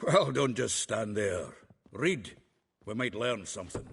Well, don't just stand there. Read. We might learn something.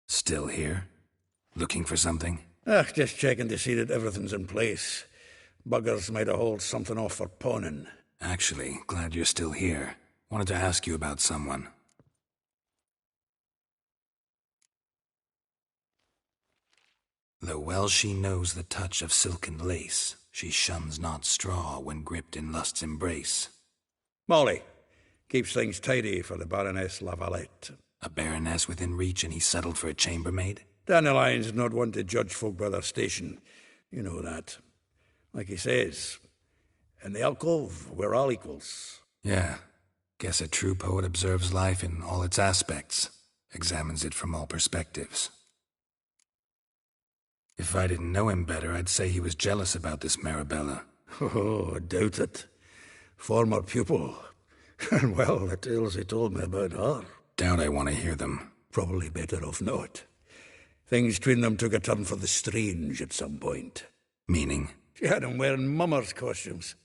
Still here? Looking for something? Just checking to see that everything's in place. Buggers might have hauled something off for pawning. Actually, glad you're still here. Wanted to ask you about someone. Though well she knows the touch of silken lace, she shuns not straw when gripped in lust's embrace. Molly. Keeps things tidy for the Baroness Lavalette. A baroness within reach and he settled for a chambermaid? Dandelion's not one to judge folk by their station. You know that. Like he says, in the alcove, we're all equals. Yeah. Guess a true poet observes life in all its aspects, examines it from all perspectives. If I didn't know him better, I'd say he was jealous about this Marabella. Oh, I doubt it. Former pupil. And well, the tales he told me about her. Doubt I want to hear them. Probably better off not. Things between them took a turn for the strange at some point. Meaning? She had him wearing mummers' costumes.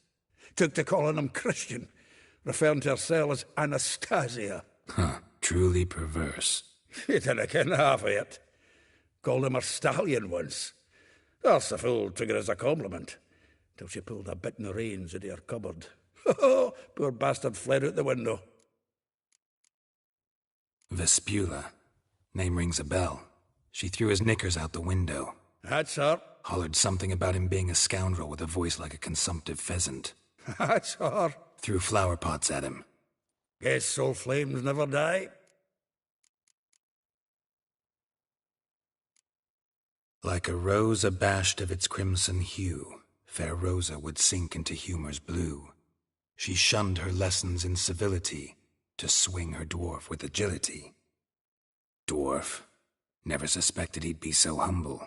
Took to calling him Christian, referring to herself as Anastasia. Huh, truly perverse. He didn't ken half of it. Called him her stallion once. That's the fool took it as a compliment, till she pulled a bit in the reins into her cupboard. Oh, poor bastard fled out the window. Vespula. Name rings a bell. She threw his knickers out the window. That's her. Hollered something about him being a scoundrel with a voice like a consumptive pheasant. That's her. Threw flower pots at him. Guess soul flames never die. Like a rose abashed of its crimson hue, fair Rosa would sink into humor's blue. She shunned her lessons in civility, to swing her dwarf with agility. Dwarf. Never suspected he'd be so humble.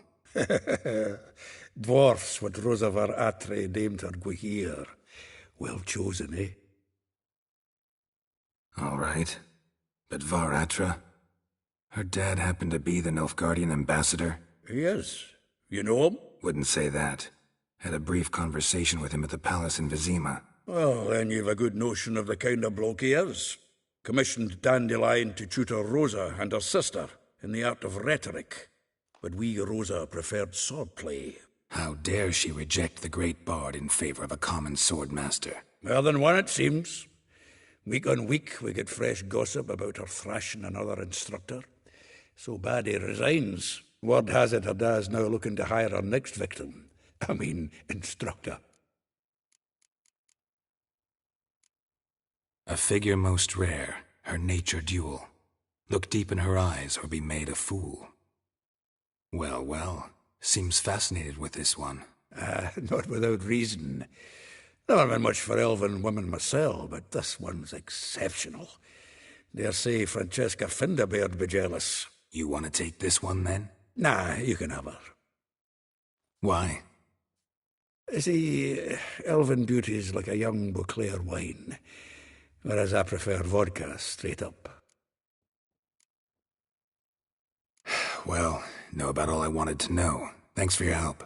Dwarfs what Rosavar Atre named her Guihir. Well chosen, eh? All right. But Var Atra? Her dad happened to be the Nilfgaardian ambassador? He is. You know him? Wouldn't say that. Had a brief conversation with him at the palace in Vizima. Well, then you've a good notion of the kind of bloke he is. Commissioned Dandelion to tutor Rosa and her sister in the art of rhetoric. But we Rosa preferred swordplay. How dare she reject the great bard in favor of a common swordmaster? More than one, it seems. Week on week, we get fresh gossip about her thrashing another instructor. So bad he resigns. Word has it her dad's now looking to hire her next victim. I mean, instructor. A figure most rare, her nature dual. Look deep in her eyes or be made a fool. Well, well, seems fascinated with this one. Not without reason. Never been much for elven women myself, but this one's exceptional. Dare say Francesca Finderbeard be jealous. You want to take this one, then? Nah, you can have her. Why? See, elven beauty's like a young Beauclair wine, whereas I prefer vodka straight up. Well, know about all I wanted to know. Thanks for your help.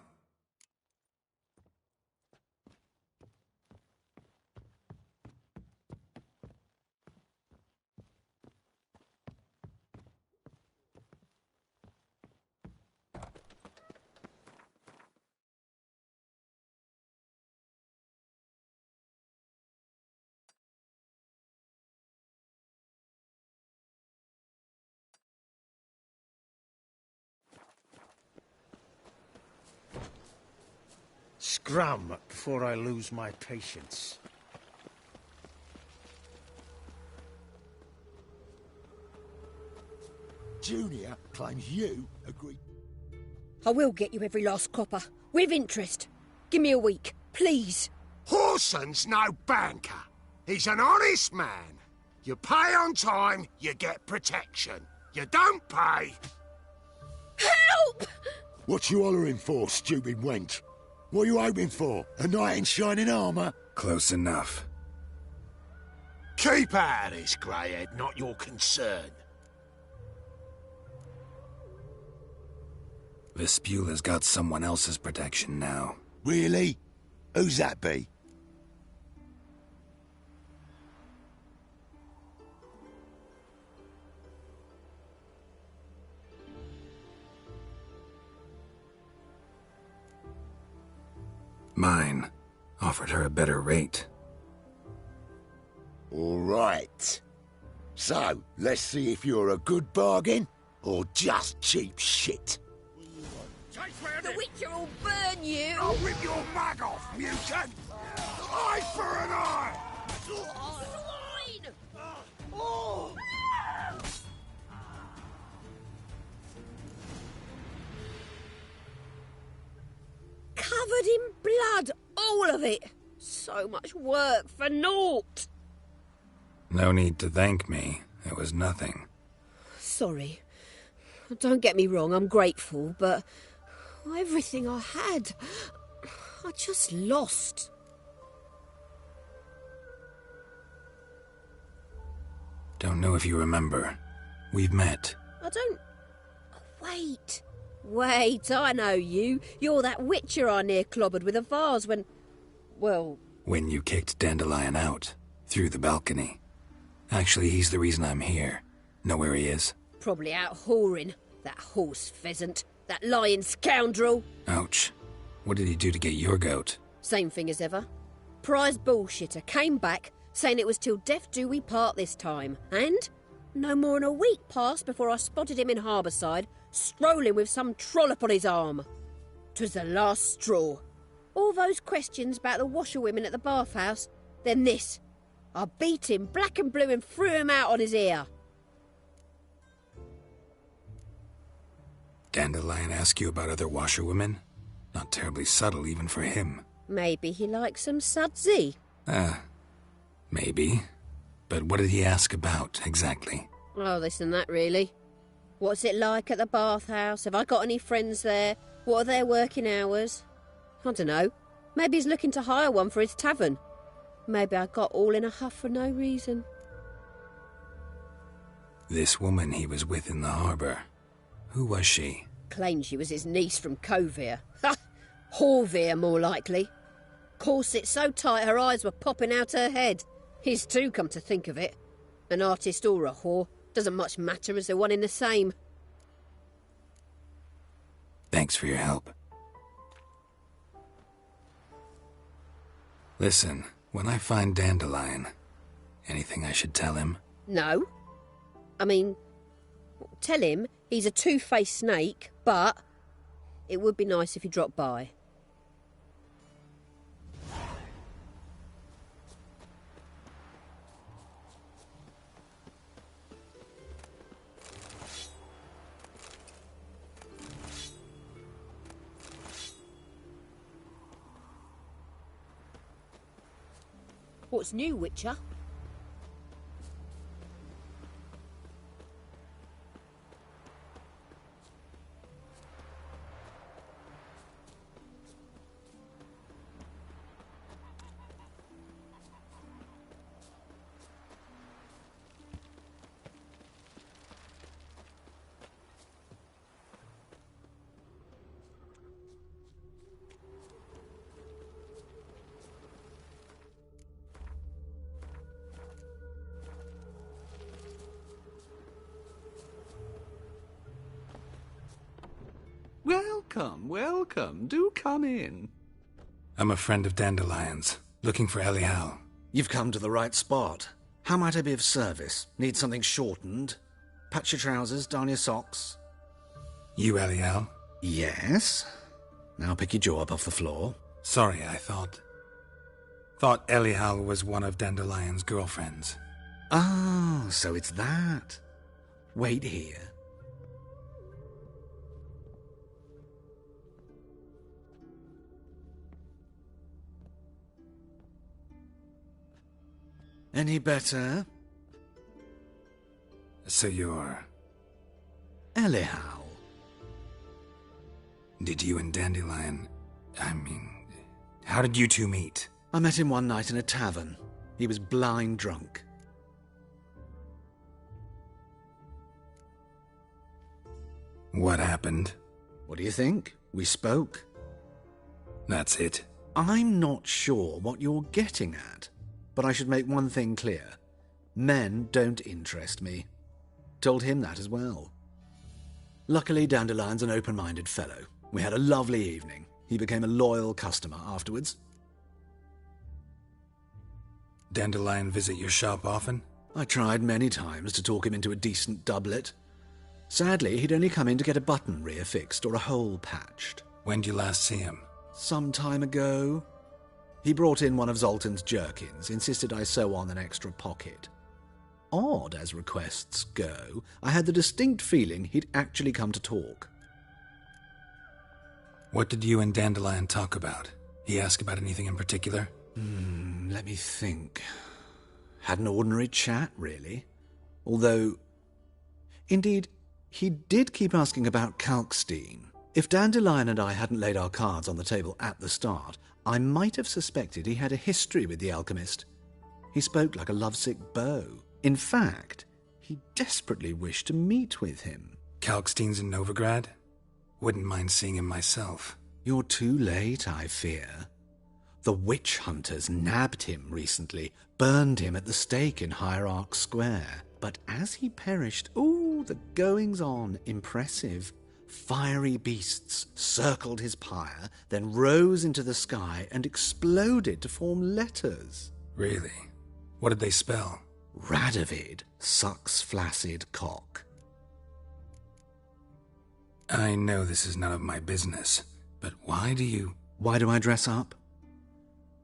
scrum before I lose my patience. Junior claims you agreed. I will get you every last copper, with interest. Give me a week, please. Horson's no banker. He's an honest man. You pay on time, you get protection. You don't pay... Help! What you hollering for, stupid wench? What you hoping for? A knight in shining armour? Close enough. Keep out of this, Greyhead, not your concern. Vespula's got someone else's protection now. Really? Who's that be? Mine. Offered her a better rate. All right. So, let's see if you're a good bargain or just cheap shit. The Witcher will burn you! I'll rip your mag off, mutant! Eye for an eye! Swine! Oh! Covered in blood, all of it. So much work for naught. No need to thank me. It was nothing. Sorry. Don't get me wrong, I'm grateful, but everything I had, I just lost. Don't know if you remember. We've met. I don't... Wait, I know you. You're that Witcher I near clobbered with a vase when... Well... When you kicked Dandelion out. Through the balcony. Actually, he's the reason I'm here. Know where he is? Probably out whoring. That horse pheasant. That lying scoundrel. Ouch. What did he do to get your goat? Same thing as ever. Prize bullshitter came back, saying it was till death do we part this time. And no more than a week passed before I spotted him in Harbourside, strolling with some trollop on his arm. 'Twas the last straw. All those questions about the washerwomen at the bathhouse, then this. I beat him black and blue and threw him out on his ear. Dandelion ask you about other washerwomen? Not terribly subtle even for him. Maybe he likes some sudsy. Maybe. But what did he ask about, exactly? Oh, this and that, really. What's it like at the bathhouse? Have I got any friends there? What are their working hours? I don't know. Maybe he's looking to hire one for his tavern. Maybe I got all in a huff for no reason. This woman he was with in the harbour. Who was she? Claimed she was his niece from Kovir. Ha! Horvir, more likely. Corset so tight her eyes were popping out her head. His too, come to think of it. An artist or a whore. Doesn't much matter as they're one in the same. Thanks for your help. Listen, when I find Dandelion, anything I should tell him? No. I mean, tell him he's a two-faced snake, but it would be nice if he dropped by. What's new, Witcher? Welcome, welcome. Do come in. I'm a friend of Dandelion's, looking for Elial. You've come to the right spot. How might I be of service? Need something shortened? Patch your trousers, darn your socks. You Elial? Yes. Now pick your jaw up off the floor. Sorry, I thought Elial was one of Dandelion's girlfriends. Oh, so it's that. Wait here. Any better? So you're... Elial. Did you and Dandelion... how did you two meet? I met him one night in a tavern. He was blind drunk. What happened? What do you think? We spoke. That's it. I'm not sure what you're getting at, but I should make one thing clear. Men don't interest me. Told him that as well. Luckily, Dandelion's an open-minded fellow. We had a lovely evening. He became a loyal customer afterwards. Dandelion visit your shop often? I tried many times to talk him into a decent doublet. Sadly, he'd only come in to get a button reaffixed or a hole patched. When did you last see him? Some time ago. He brought in one of Zoltan's jerkins, insisted I sew on an extra pocket. Odd as requests go, I had the distinct feeling he'd actually come to talk. What did you and Dandelion talk about? He asked about anything in particular? Let me think. Had an ordinary chat, really. Although, indeed, he did keep asking about Kalkstein. If Dandelion and I hadn't laid our cards on the table at the start, I might have suspected he had a history with the alchemist. He spoke like a lovesick beau. In fact, he desperately wished to meet with him. Kalkstein's in Novigrad? Wouldn't mind seeing him myself. You're too late, I fear. The witch hunters nabbed him recently, burned him at the stake in Hierarch Square. But as he perished, the goings-on, impressive. Fiery beasts circled his pyre, then rose into the sky and exploded to form letters. Really? What did they spell? Radovid sucks flaccid cock. I know this is none of my business, but why do I dress up?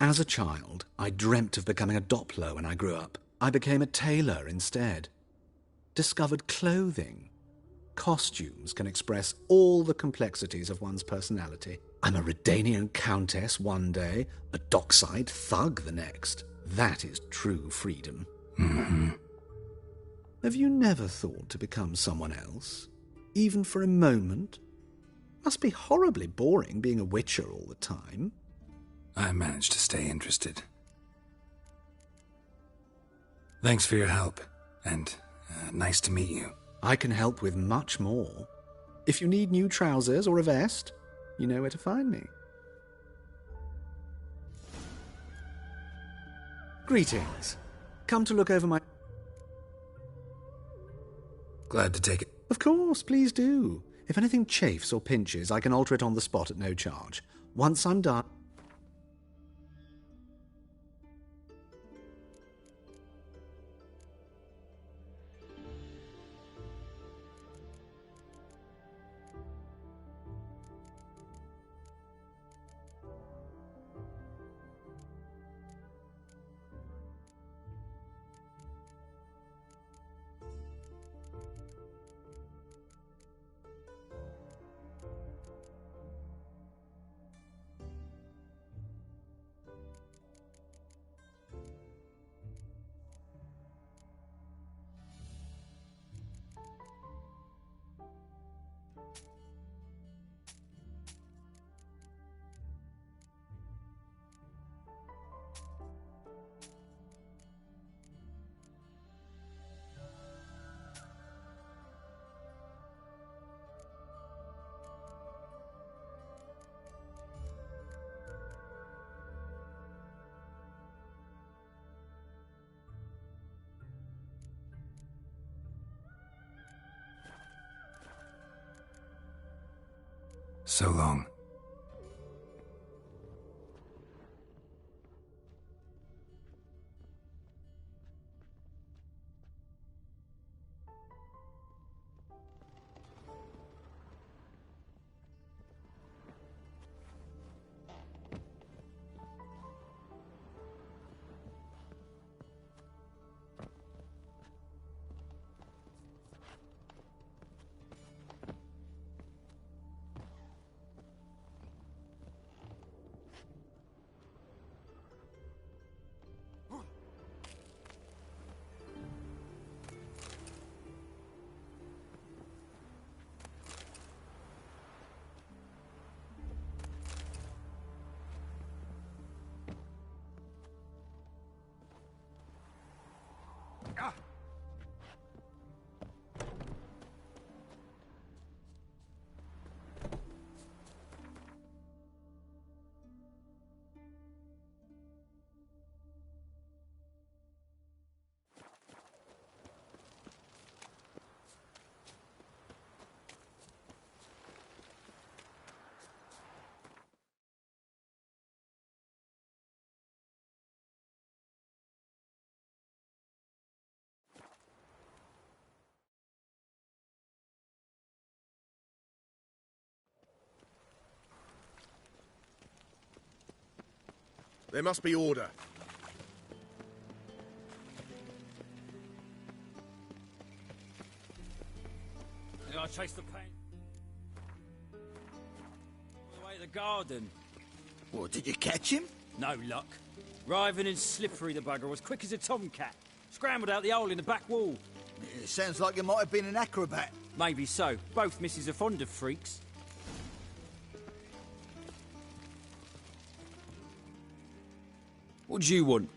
As a child, I dreamt of becoming a Doppler when I grew up. I became a tailor instead. Discovered clothing. Costumes can express all the complexities of one's personality. I'm a Redanian countess one day, a dockside thug the next. That is true freedom. Mm-hmm. Have you never thought to become someone else? Even for a moment? Must be horribly boring being a witcher all the time. I managed to stay interested. Thanks for your help, and nice to meet you. I can help with much more. If you need new trousers or a vest, you know where to find me. Greetings. Come to look over my... Glad to take it. Of course, please do. If anything chafes or pinches, I can alter it on the spot at no charge. Once I'm done... So long. There must be order. I chased the pain away the garden. What, did you catch him? No luck. Writhing and slippery the bugger was quick as a tomcat. Scrambled out the hole in the back wall. It sounds like you might have been an acrobat. Maybe so. Both misses are fond of freaks. What do you want?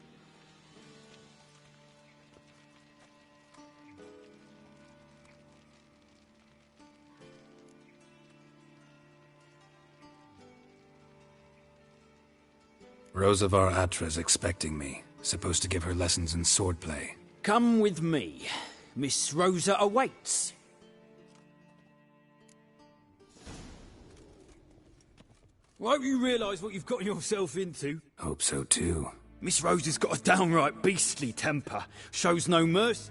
Rosavar Atra's expecting me. Supposed to give her lessons in swordplay. Come with me. Miss Rosa awaits. Won't you realise what you've gotten yourself into? Hope so too. Miss Rosa's got a downright beastly temper. Shows no mercy.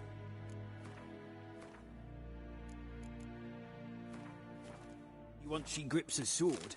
Once she grips a sword.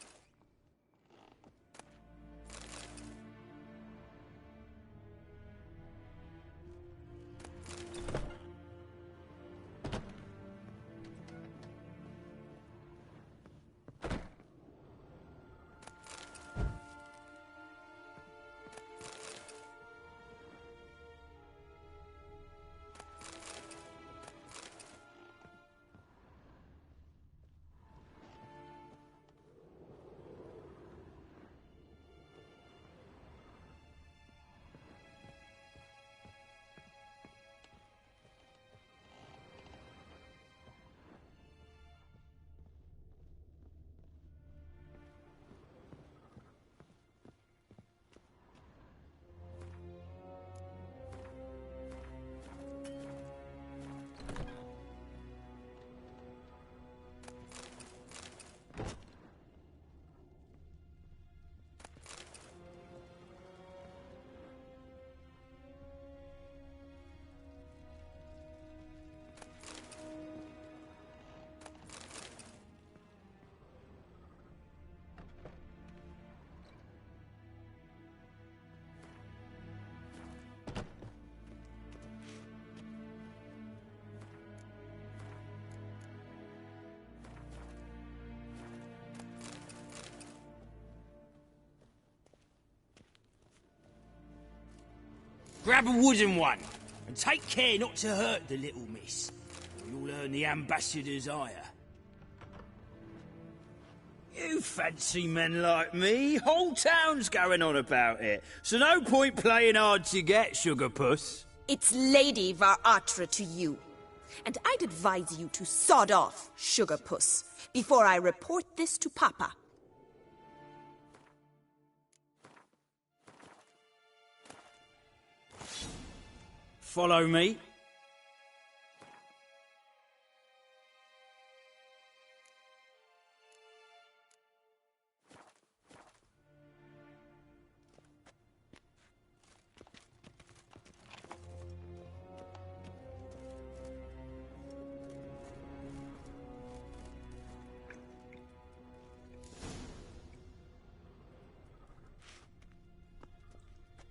Grab a wooden one, and take care not to hurt the little miss. You'll earn the ambassador's ire. You fancy men like me? Whole town's going on about it, so no point playing hard to get, Sugar Puss. It's Lady Var Atra to you. And I'd advise you to sod off, Sugar Puss, before I report this to Papa. Follow me.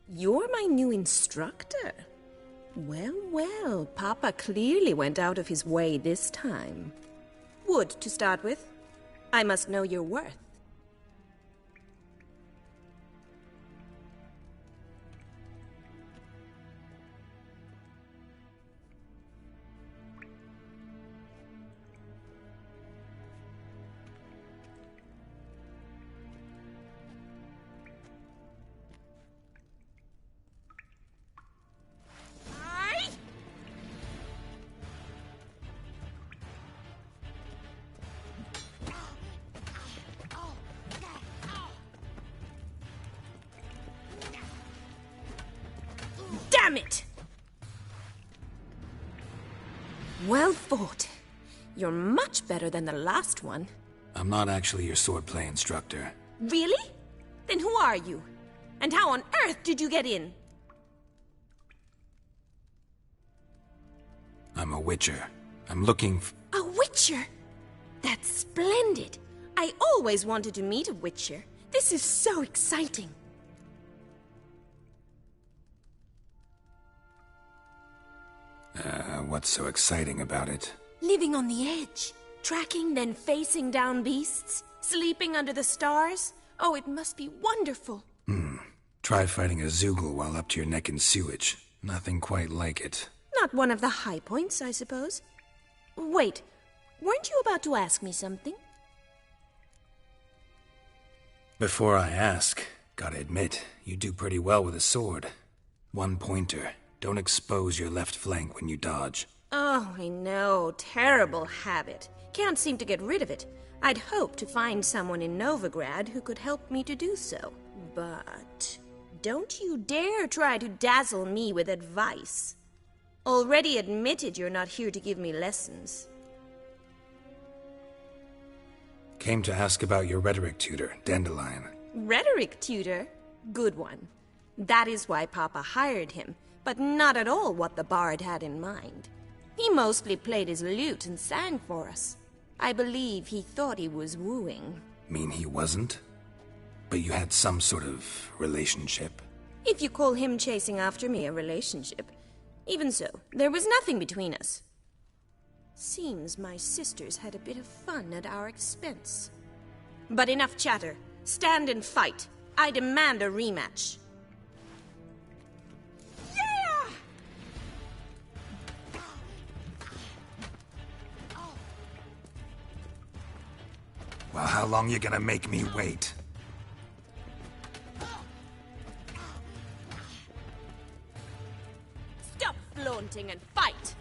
You're my new instructor. Well, well, Papa clearly went out of his way this time. Wood, to start with. I must know your worth. Damn it! Well fought. You're much better than the last one. I'm not actually your swordplay instructor. Really? Then who are you? And how on earth did you get in? I'm a witcher. I'm looking A witcher? That's splendid. I always wanted to meet a witcher. This is so exciting. What's so exciting about it? Living on the edge. Tracking, then facing down beasts. Sleeping under the stars. Oh, it must be wonderful. Try fighting a Zoogle while up to your neck in sewage. Nothing quite like it. Not one of the high points, I suppose. Wait, weren't you about to ask me something? Before I ask, gotta admit, you do pretty well with a sword. One pointer. Don't expose your left flank when you dodge. Oh, I know. Terrible habit. Can't seem to get rid of it. I'd hoped to find someone in Novigrad who could help me to do so. But don't you dare try to dazzle me with advice. Already admitted you're not here to give me lessons. Came to ask about your rhetoric tutor, Dandelion. Rhetoric tutor? Good one. That is why Papa hired him, but not at all what the bard had in mind. He mostly played his lute and sang for us. I believe he thought he was wooing. Mean he wasn't? But you had some sort of relationship? If you call him chasing after me a relationship. Even so, there was nothing between us. Seems my sisters had a bit of fun at our expense. But enough chatter. Stand and fight. I demand a rematch. Yeah! Well, how long you gonna make me wait? Stop flaunting and fight!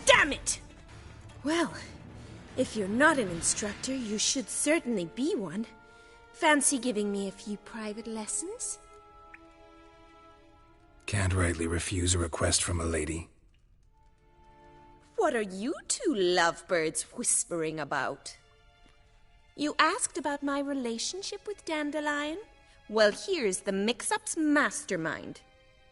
Damn it! Well, if you're not an instructor, you should certainly be one. Fancy giving me a few private lessons? Can't rightly refuse a request from a lady. What are you two lovebirds whispering about? You asked about my relationship with Dandelion? Well, here's the mix-up's mastermind.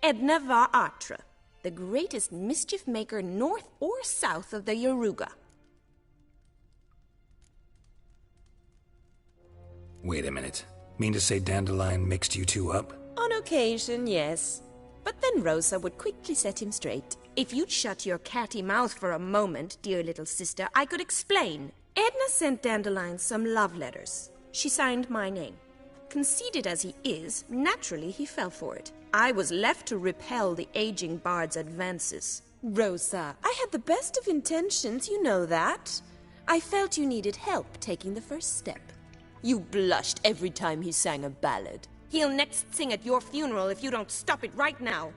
Edna var Atra, the greatest mischief maker north or south of the Yaruga. Wait a minute. Mean to say Dandelion mixed you two up? On occasion, yes. But then Rosa would quickly set him straight. If you'd shut your catty mouth for a moment, dear little sister, I could explain. Edna sent Dandelion some love letters. She signed my name. Conceited as he is, naturally he fell for it. I was left to repel the aging bard's advances. Rosa, I had the best of intentions, you know that. I felt you needed help taking the first step. You blushed every time he sang a ballad. He'll next sing at your funeral if you don't stop it right now.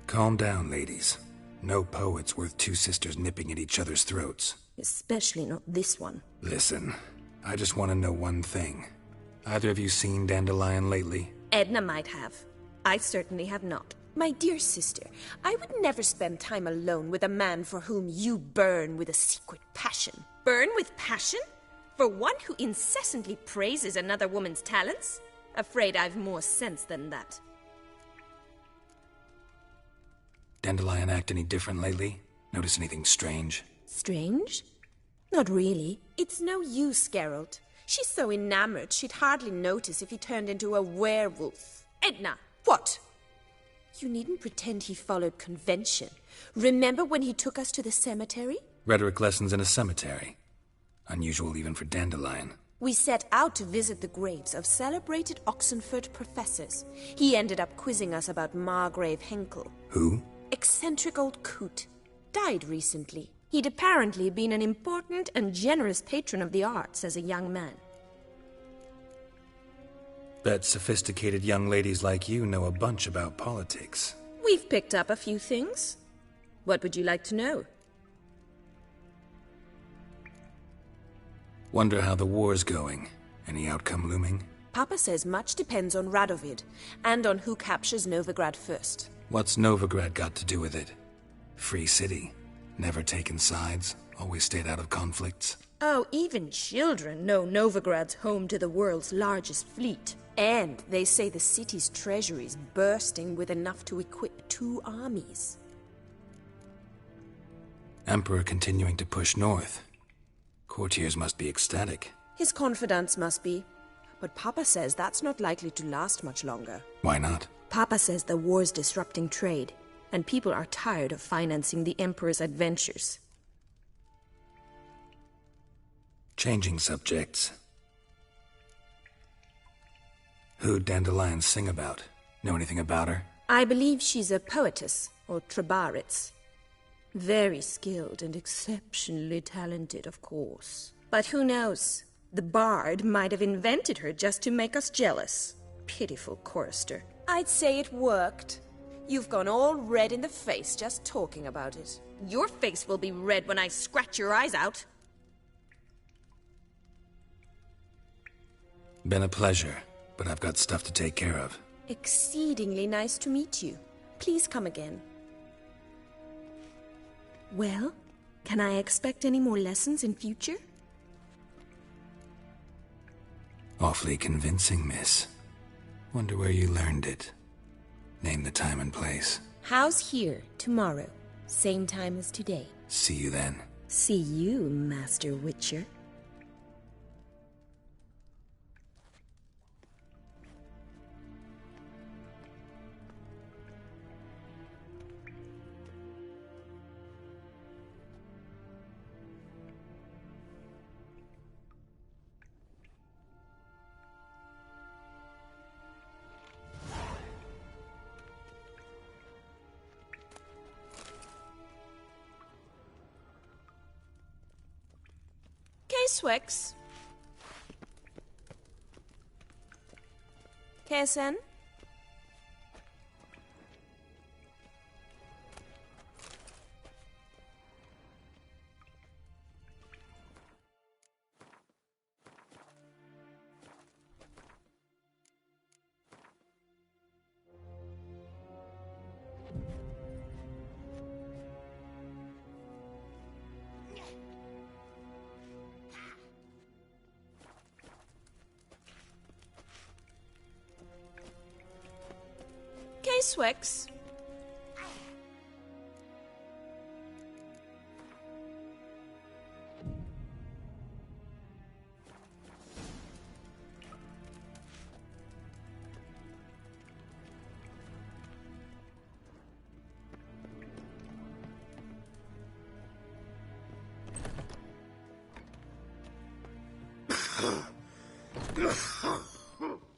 Calm down, ladies. No poet's worth two sisters nipping at each other's throats. Especially not this one. Listen, I just want to know one thing. Either of you seen Dandelion lately? Edna might have. I certainly have not. My dear sister, I would never spend time alone with a man for whom you burn with a secret passion. Burn with passion? For one who incessantly praises another woman's talents? Afraid I've more sense than that. Dandelion act any different lately? Notice anything strange? Strange? Not really. It's no use, Geralt. She's so enamored she'd hardly notice if he turned into a werewolf. Edna! What? You needn't pretend he followed convention. Remember when he took us to the cemetery? Rhetoric lessons in a cemetery. Unusual even for Dandelion. We set out to visit the graves of celebrated Oxenford professors. He ended up quizzing us about Margrave Henkel. Who? Eccentric old coot. Died recently. He'd apparently been an important and generous patron of the arts as a young man. Bet sophisticated young ladies like you know a bunch about politics. We've picked up a few things. What would you like to know? Wonder how the war's going. Any outcome looming? Papa says much depends on Radovid, and on who captures Novigrad first. What's Novigrad got to do with it? Free city. Never taken sides. Always stayed out of conflicts. Oh, even children know Novigrad's home to the world's largest fleet. And they say the city's treasury's bursting with enough to equip 2 armies. Emperor continuing to push north. Courtiers must be ecstatic. His confidants must be. But Papa says that's not likely to last much longer. Why not? Papa says the war's disrupting trade, and people are tired of financing the Emperor's adventures. Changing subjects. Who'd Dandelion sing about? Know anything about her? I believe she's a poetess, or Trebaritz. Very skilled and exceptionally talented, of course. But who knows? The bard might have invented her just to make us jealous. Pitiful chorister. I'd say it worked. You've gone all red in the face just talking about it. Your face will be red when I scratch your eyes out. Been a pleasure, but I've got stuff to take care of. Exceedingly nice to meet you. Please come again. Well, can I expect any more lessons in future? Awfully convincing, miss. Wonder where you learned it. Name the time and place. House here, tomorrow. Same time as today. See you then. See you, Master Witcher. Swix. Kesen? Swix.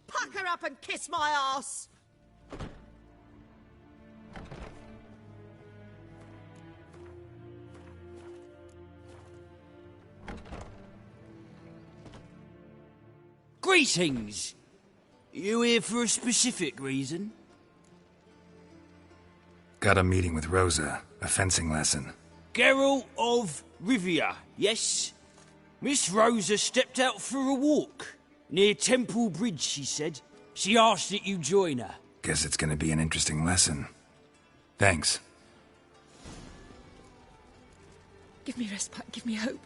Pucker up and kiss my ass! Greetings! You here for a specific reason? Got a meeting with Rosa, a fencing lesson. Geralt of Rivia, yes? Miss Rosa stepped out for a walk. Near Temple Bridge, she said. She asked that you join her. Guess it's gonna be an interesting lesson. Thanks. Give me respite, give me hope.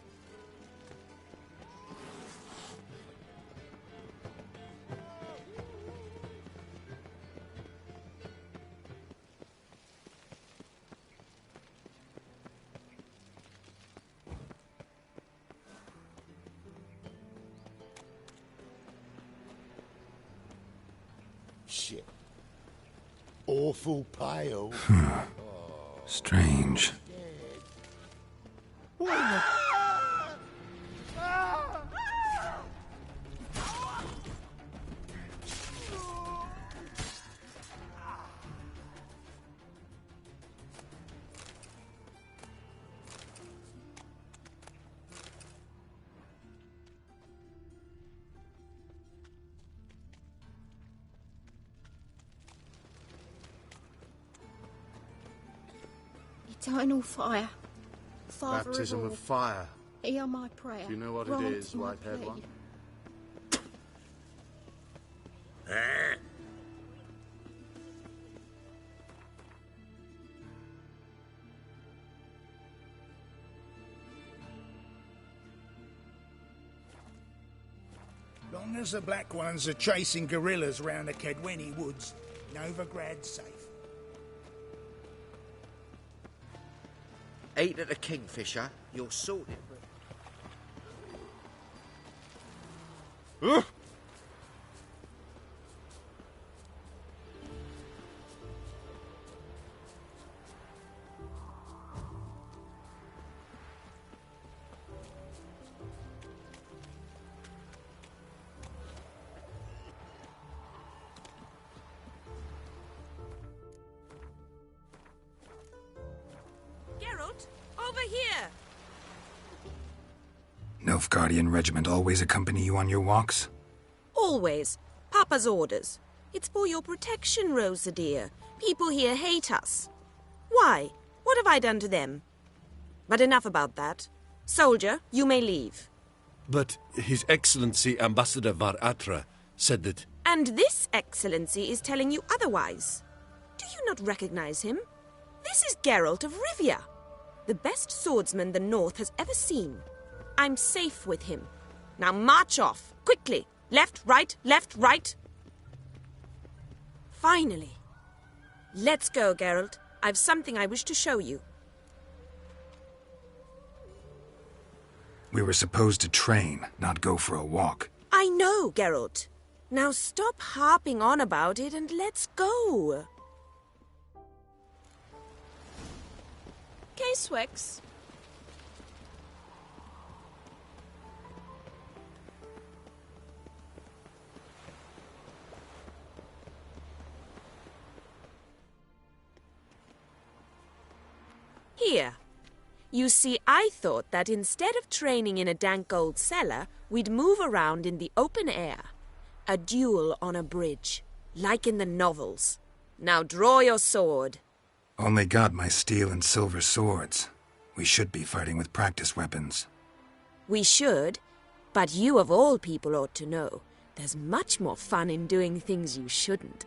Shit. Awful pale. Strange. Eternal fire. Father Baptism of fire. Hear my prayer. Do you know what Grant it is, my white-haired plea. one? Long as the Black Ones are chasing guerrillas round the Kedweni woods, Novigrad's safe. Ain't it a kingfisher? You're sorted. Geralt, over here! Nilfgaardian regiment always accompany you on your walks? Always. Papa's orders. It's for your protection, Rosa dear. People here hate us. Why? What have I done to them? But enough about that. Soldier, you may leave. But His Excellency Ambassador Var Atra said that... And this Excellency is telling you otherwise. Do you not recognize him? This is Geralt of Rivia, the best swordsman the North has ever seen. I'm safe with him. Now march off, quickly. Left, right, left, right. Finally. Let's go, Geralt. I've something I wish to show you. We were supposed to train, not go for a walk. I know, Geralt. Now stop harping on about it and let's go. K-Swex. Here. You see, I thought that instead of training in a dank old cellar, we'd move around in the open air. A duel on a bridge, like in the novels. Now draw your sword. Only got my steel and silver swords. We should be fighting with practice weapons. We should, but you of all people ought to know. There's much more fun in doing things you shouldn't.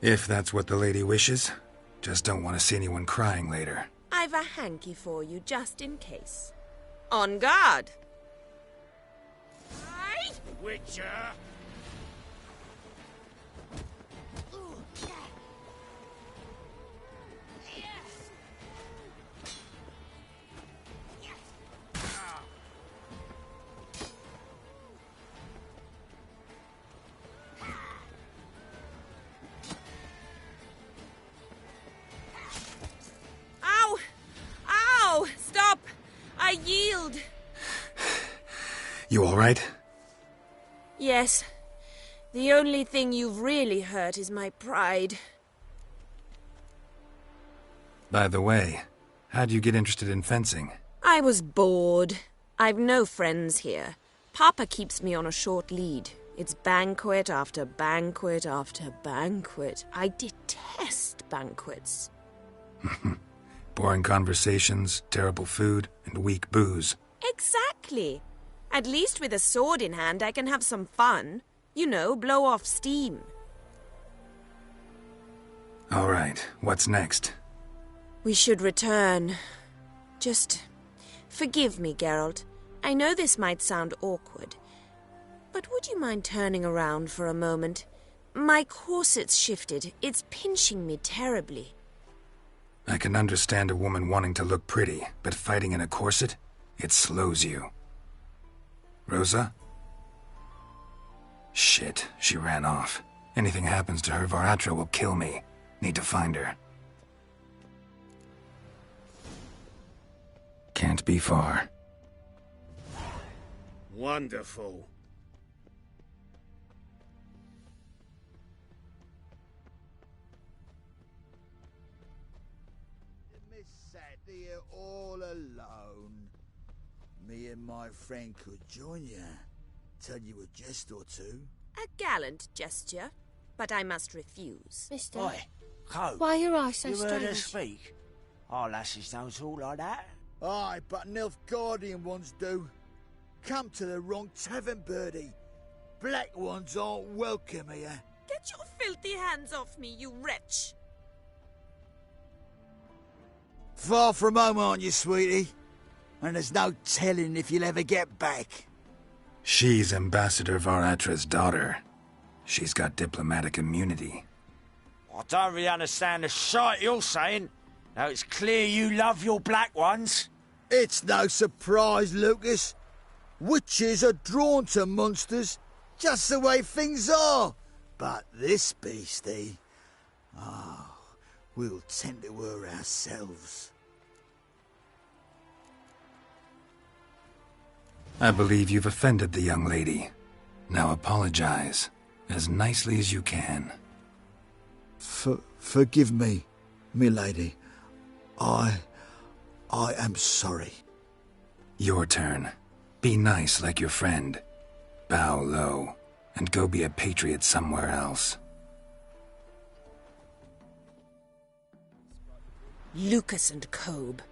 If that's what the lady wishes. Just don't want to see anyone crying later. I've a hanky for you, just in case. On guard! Witcher! Ow! Ow! Stop! I yield! You all right? Yes. The only thing you've really hurt is my pride. By the way, how'd you get interested in fencing? I was bored. I've no friends here. Papa keeps me on a short lead. It's banquet after banquet after banquet. I detest banquets. Boring conversations, terrible food, and weak booze. Exactly. At least with a sword in hand, I can have some fun. You know, blow off steam. All right, what's next? We should return. Just forgive me, Geralt. I know this might sound awkward, but would you mind turning around for a moment? My corset's shifted. It's pinching me terribly. I can understand a woman wanting to look pretty, but fighting in a corset? It slows you. Rosa? Shit, she ran off. Anything happens to her, Var Atra will kill me. Need to find her. Can't be far. Wonderful. Miss sat here all alone. Me and my friend could join you. Tell you a jest or two. A gallant gesture, but I must refuse. Mister, Oi, Ho. why are your eyes so You heard her strange? speak? Our lasses don't talk like that. Aye, but Nilfgaardian ones do. Come to the wrong tavern, birdie. Black ones aren't welcome here. Get your filthy hands off me, you wretch! Far from home, aren't you, sweetie? And there's no telling if you'll ever get back. She's Ambassador Var Atra's daughter. She's got diplomatic immunity. I don't really understand the shite you're saying. Now it's clear you love your black ones. It's no surprise, Lucas. Witches are drawn to monsters, just the way things are. But this beastie, we'll tend to her ourselves. I believe you've offended the young lady. Now apologize, as nicely as you can. Forgive me, milady. I am sorry. Your turn. Be nice like your friend. Bow low, and go be a patriot somewhere else. Lucas and Kobe.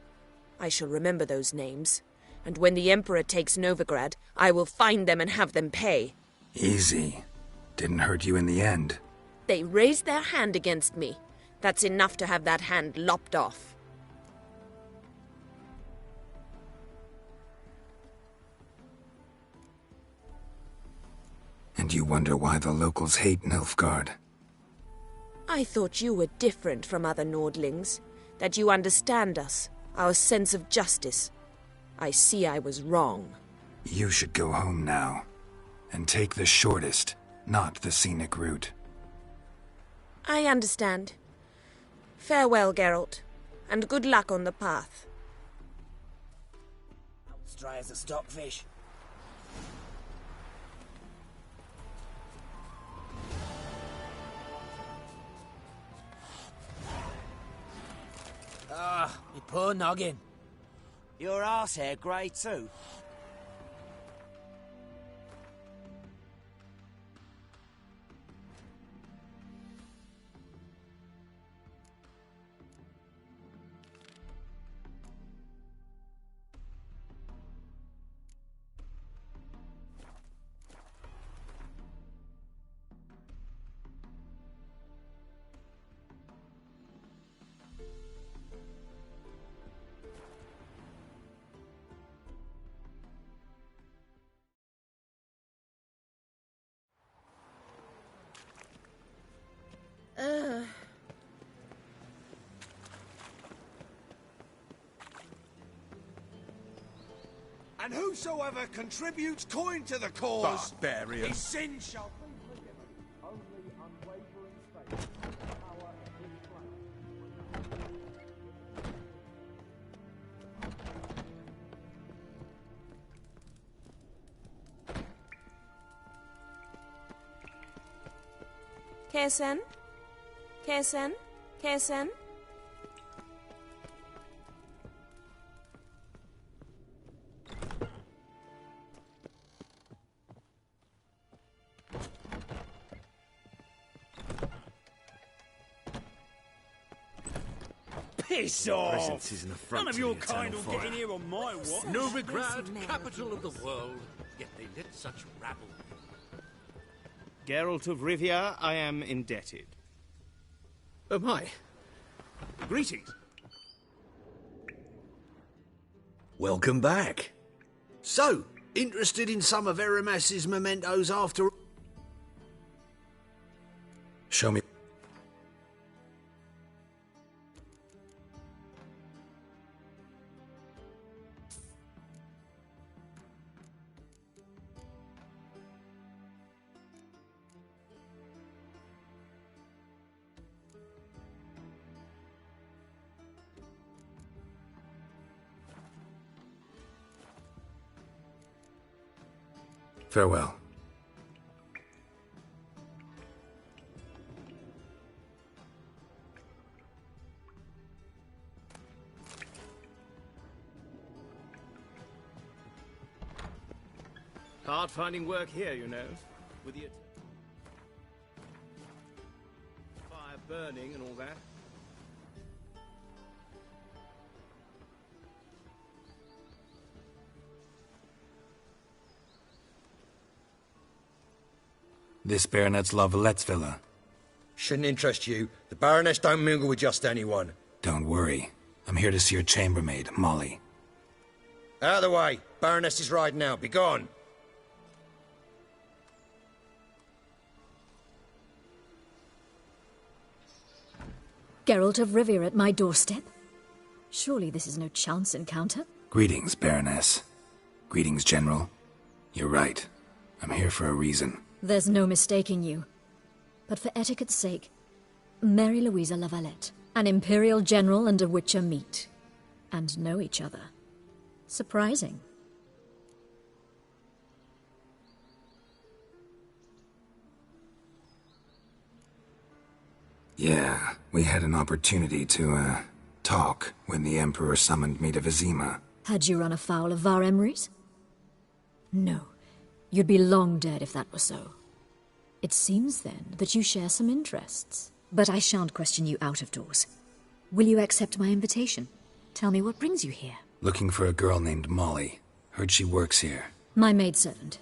I shall remember those names. And when the Emperor takes Novigrad, I will find them and have them pay. Easy. Didn't hurt you in the end. They raised their hand against me. That's enough to have that hand lopped off. And you wonder why the locals hate Nilfgaard. I thought you were different from other Nordlings. That you understand us, our sense of justice. I see I was wrong. You should go home now. And take the shortest, not the scenic route. I understand. Farewell, Geralt. And good luck on the path. As dry as a stockfish. Me poor noggin. Your arse hair grey too. And whosoever contributes coin to the cause, Barbarian. his sin shall be forgiven. Only unwavering faith in the power of his flame. Kesen? Kesen? Kesen? Piss off! Presence is an affront None of to your the kind will eternal get in fire. here on my watch. Novigrad, capital of the world, yet they let such rabble. Geralt of Rivia, I am indebted. Oh my. Greetings. Welcome back. So, interested in some of Eramas's mementos after... Show me. Farewell. Hard finding work here, you know. With the fire burning and all that. This Baronet's La Valettes villa. Shouldn't interest you. The Baroness don't mingle with just anyone. Don't worry. I'm here to see your chambermaid, Molly. Out of the way. Baroness is riding out. Be gone. Geralt of Rivia at my doorstep? Surely this is no chance encounter. Greetings, Baroness. Greetings, General. You're right. I'm here for a reason. There's no mistaking you. But for etiquette's sake, Mary Louisa Lavalette, an Imperial General and a Witcher meet. And know each other. Surprising. Yeah, we had an opportunity to, talk when the Emperor summoned me to Vizima. Had you run afoul of Var Emrys? No. You'd be long dead if that were so. It seems, then, that you share some interests. But I shan't question you out of doors. Will you accept my invitation? Tell me what brings you here. Looking for a girl named Molly. Heard she works here. My maidservant.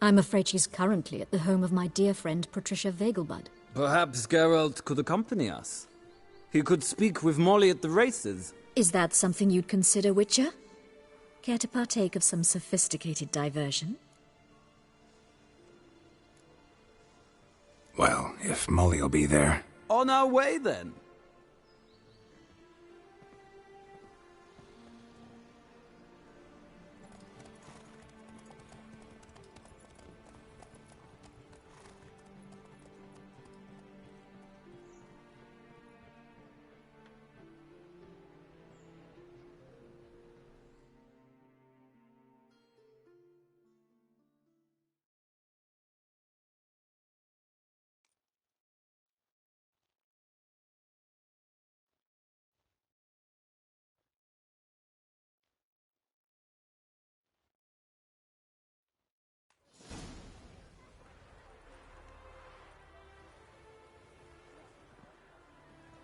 I'm afraid she's currently at the home of my dear friend Patricia Vegelbud. Perhaps Geralt could accompany us. He could speak with Molly at the races. Is that something you'd consider, Witcher? Care to partake of some sophisticated diversion? Well, if Molly'll be there. On our way, then.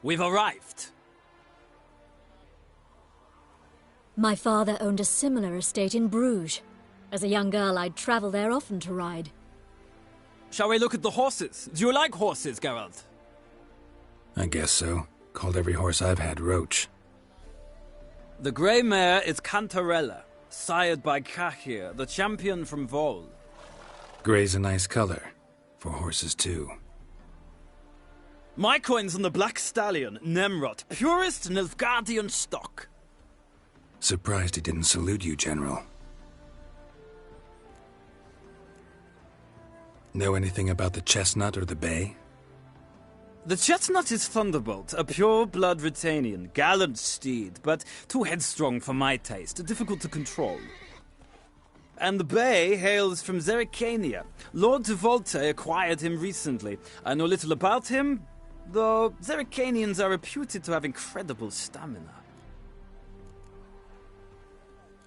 We've arrived. My father owned a similar estate in Bruges. As a young girl, I'd travel there often to ride. Shall we look at the horses? Do you like horses, Geralt? I guess so. Called every horse I've had Roach. The grey mare is Cantarella, sired by Cahir, the champion from Vol. Grey's a nice color. For horses, too. My coin's on the Black Stallion, Nemrod, purest Nilfgaardian stock. Surprised he didn't salute you, General. Know anything about the Chestnut or the Bay? The Chestnut is Thunderbolt, a pure-blood Britannian, gallant steed, but too headstrong for my taste, difficult to control. And the Bay hails from Zerrikania. Lord de Volte acquired him recently. I know little about him, though Zerrikanians are reputed to have incredible stamina.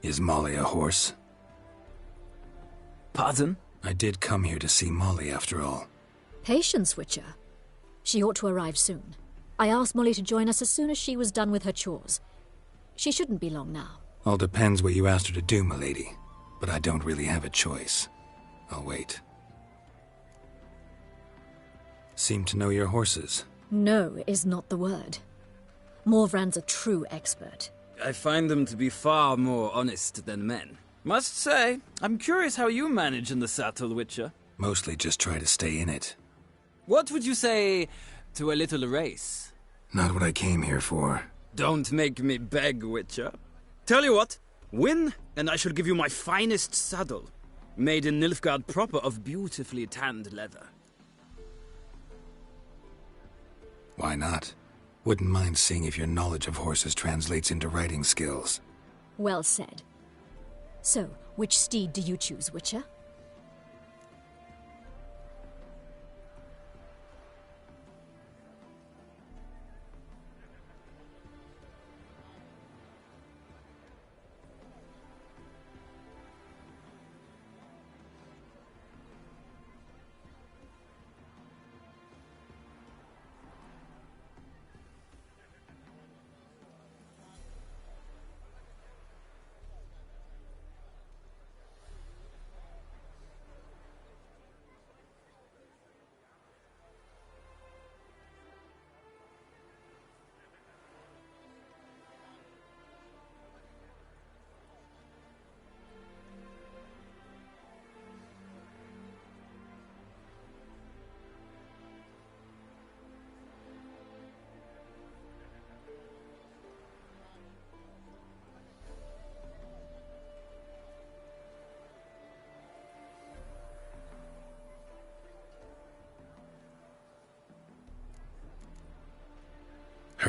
Is Molly a horse? Pardon? I did come here to see Molly, after all. Patience, Witcher. She ought to arrive soon. I asked Molly to join us as soon as she was done with her chores. She shouldn't be long now. All depends what you asked her to do, milady. But I don't really have a choice. I'll wait. Seem to know your horses. No is not the word. Morvran's a true expert. I find them to be far more honest than men. Must say, I'm curious how you manage in the saddle, Witcher. Mostly just try to stay in it. What would you say to a little race? Not what I came here for. Don't make me beg, Witcher. Tell you what, win, and I shall give you my finest saddle. Made in Nilfgaard proper of beautifully tanned leather. Why not? Wouldn't mind seeing if your knowledge of horses translates into riding skills. Well said. So, which steed do you choose, Witcher?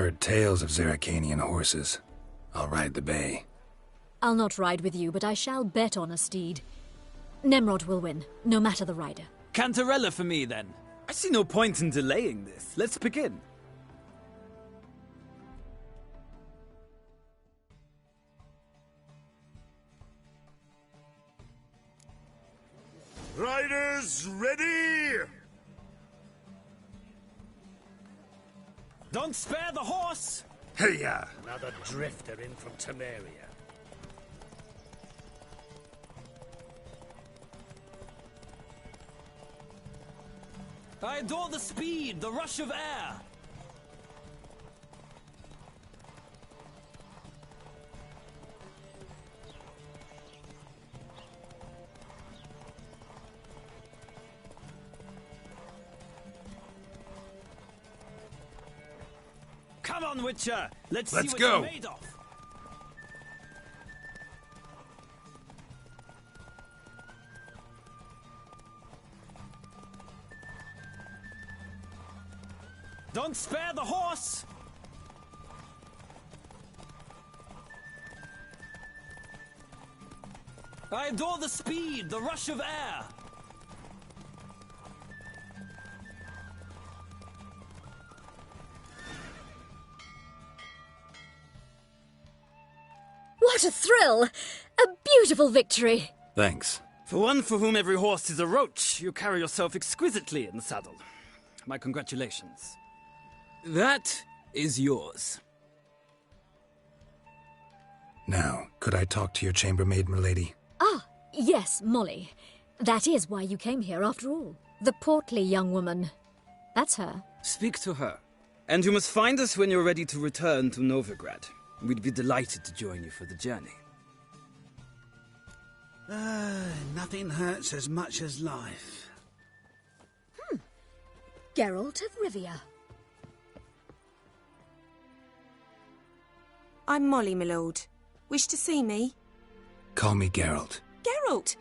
heard tales of Zeracanian horses. I'll ride the bay. I'll not ride with you, but I shall bet on a steed. Nemrod will win, no matter the rider. Cantarella for me, then. I see no point in delaying this. Let's begin. Riders, ready! Don't spare the horse! Hiya! Another drifter in from Temeria. I adore the speed, the rush of air. Come on, Witcher! Let's see what go. you're made of! Don't spare the horse! I adore the speed, the rush of air! What a thrill! A beautiful victory! Thanks. For one for whom every horse is a roach, you carry yourself exquisitely in the saddle. My congratulations. That is yours. Now, could I talk to your chambermaid, milady? Ah, yes, Molly. That is why you came here after all. The portly young woman. That's her. Speak to her. And you must find us when you're ready to return to Novigrad. We'd be delighted to join you for the journey. Nothing hurts as much as life. Geralt of Rivia. I'm Molly, my lord. Wish to see me? Call me Geralt. Geralt!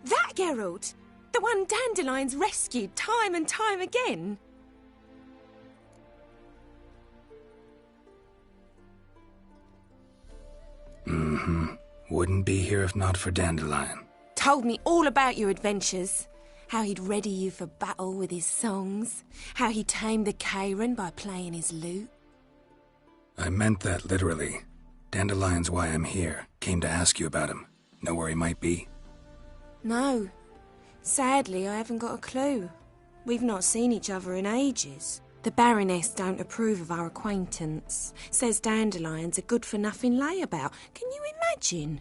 That Geralt! The one Dandelion's rescued time and time again! Wouldn't be here if not for Dandelion. Told me all about your adventures. How he'd ready you for battle with his songs. How he tamed the Kairan by playing his lute. I meant that literally. Dandelion's why I'm here. Came to ask you about him. Know where he might be? No. Sadly, I haven't got a clue. We've not seen each other in ages. The Baroness don't approve of our acquaintance. Says Dandelion's a good-for-nothing layabout. Can you imagine?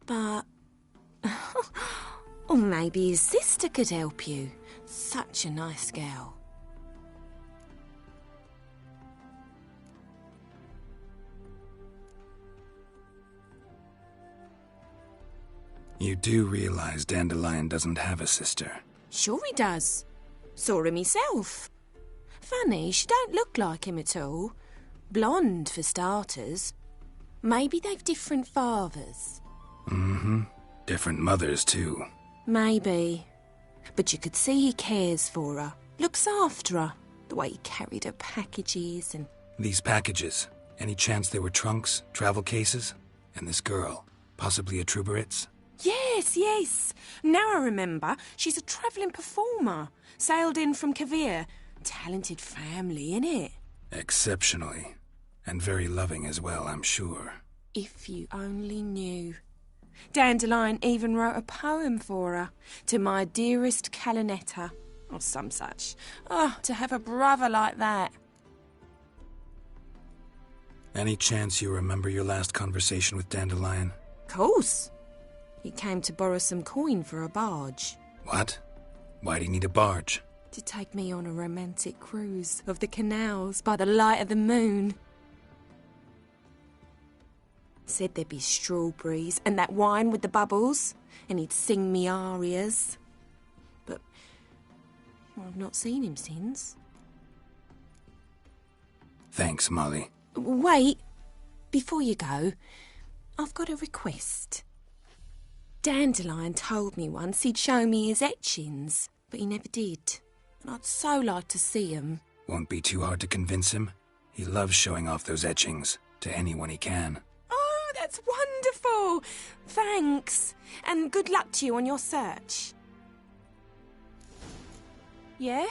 But... or maybe his sister could help you. Such a nice girl. You do realize Dandelion doesn't have a sister? Sure he does. Saw him myself. Funny, she don't look like him at all. Blonde, for starters. Maybe they've different fathers. Different mothers, too. Maybe. But you could see he cares for her. Looks after her. The way he carried her packages and... These packages, any chance they were trunks, travel cases? And this girl, possibly a Truberitz? Yes, yes. Now I remember. She's a travelling performer. Sailed in from Kavir. Talented family, innit? Exceptionally. And very loving as well, I'm sure. If you only knew. Dandelion even wrote a poem for her. To my dearest Calinetta. Or some such. Oh, to have a brother like that. Any chance you remember your last conversation with Dandelion? Course. He came to borrow some coin for a barge. What? Why'd he need a barge? To take me on a romantic cruise of the canals by the light of the moon. Said there'd be strawberries and that wine with the bubbles, and he'd sing me arias. But well, I've not seen him since. Thanks, Molly. Wait, before you go, I've got a request. Dandelion told me once he'd show me his etchings, but he never did. And I'd so like to see 'em. Won't be too hard to convince him. He loves showing off those etchings to anyone he can. Oh, that's wonderful! Thanks. And good luck to you on your search. Yeah?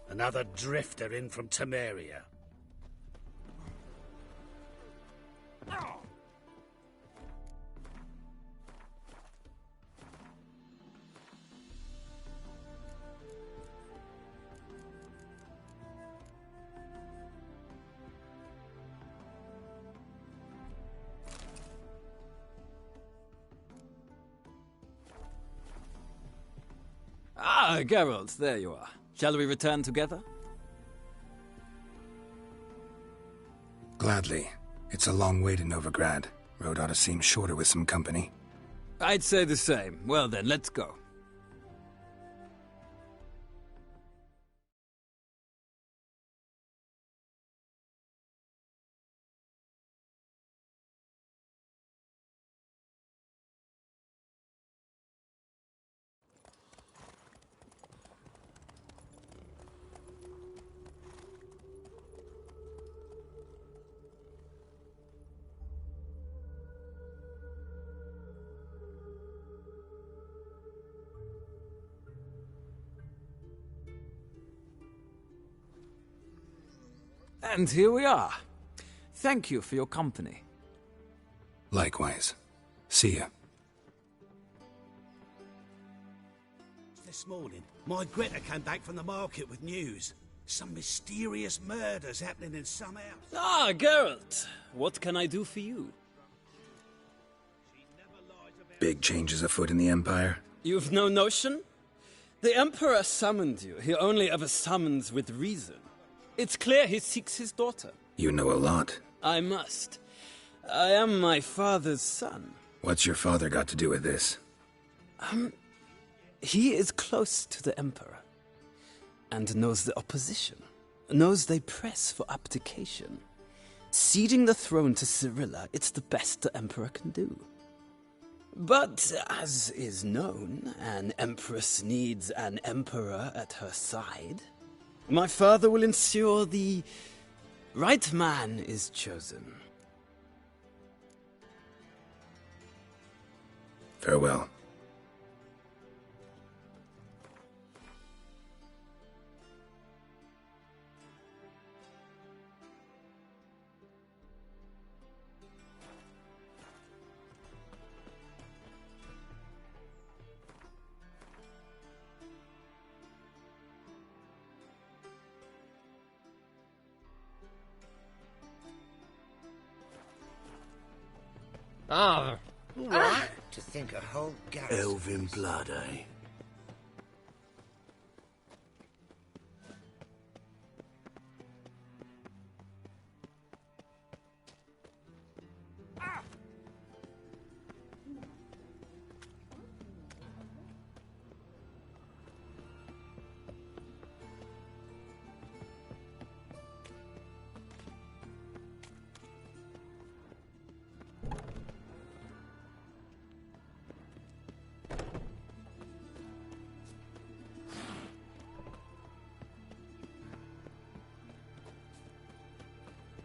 Another drifter in from Temeria. Ah, Geralt, there you are. Shall we return together? Gladly. It's a long way to Novigrad. Road ought to seem shorter with some company. I'd say the same. Well then, let's go. And here we are. Thank you for your company. Likewise. See ya. This morning, my Greta came back from the market with news. Some mysterious murders happening in some house. Ah, Geralt. What can I do for you? Big changes afoot in the Empire. You've no notion? The Emperor summoned you. He only ever summons with reason. It's clear he seeks his daughter. You know a lot. I must. I am my father's son. What's your father got to do with this? He is close to the Emperor. And knows the opposition. Knows they press for abdication. Ceding the throne to Cirilla, it's the best the Emperor can do. But, as is known, an Empress needs an Emperor at her side. My father will ensure the right man is chosen. Farewell. Ah, right. To think a whole garrison... Elven blood, eh?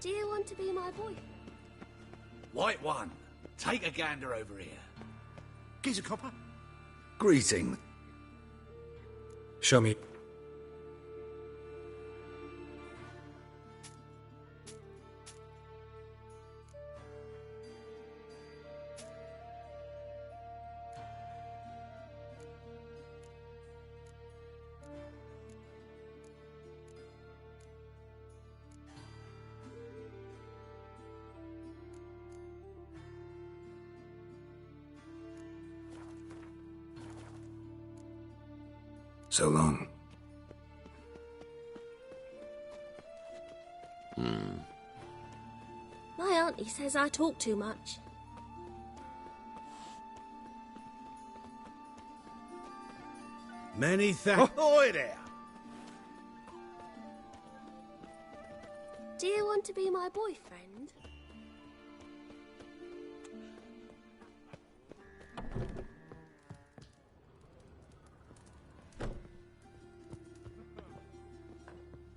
Do you want to be my boy? White one, take a gander over here. Gives a copper. Greeting. Show me. So long. My auntie says I talk too much. Many thanks. Ahoy there! Do you want to be my boyfriend?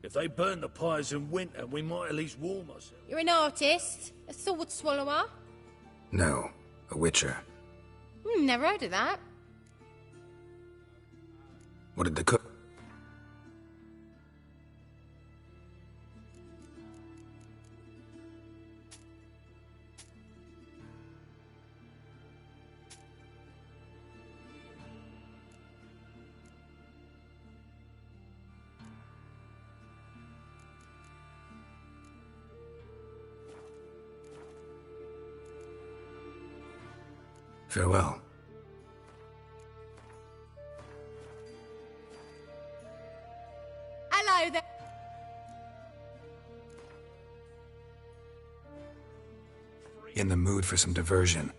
If they burn the pies in winter, we might at least warm ourselves. You're an artist? A sword swallower? No, a witcher. Never heard of that. What did the cook... Farewell. Hello there. In the mood for some diversion.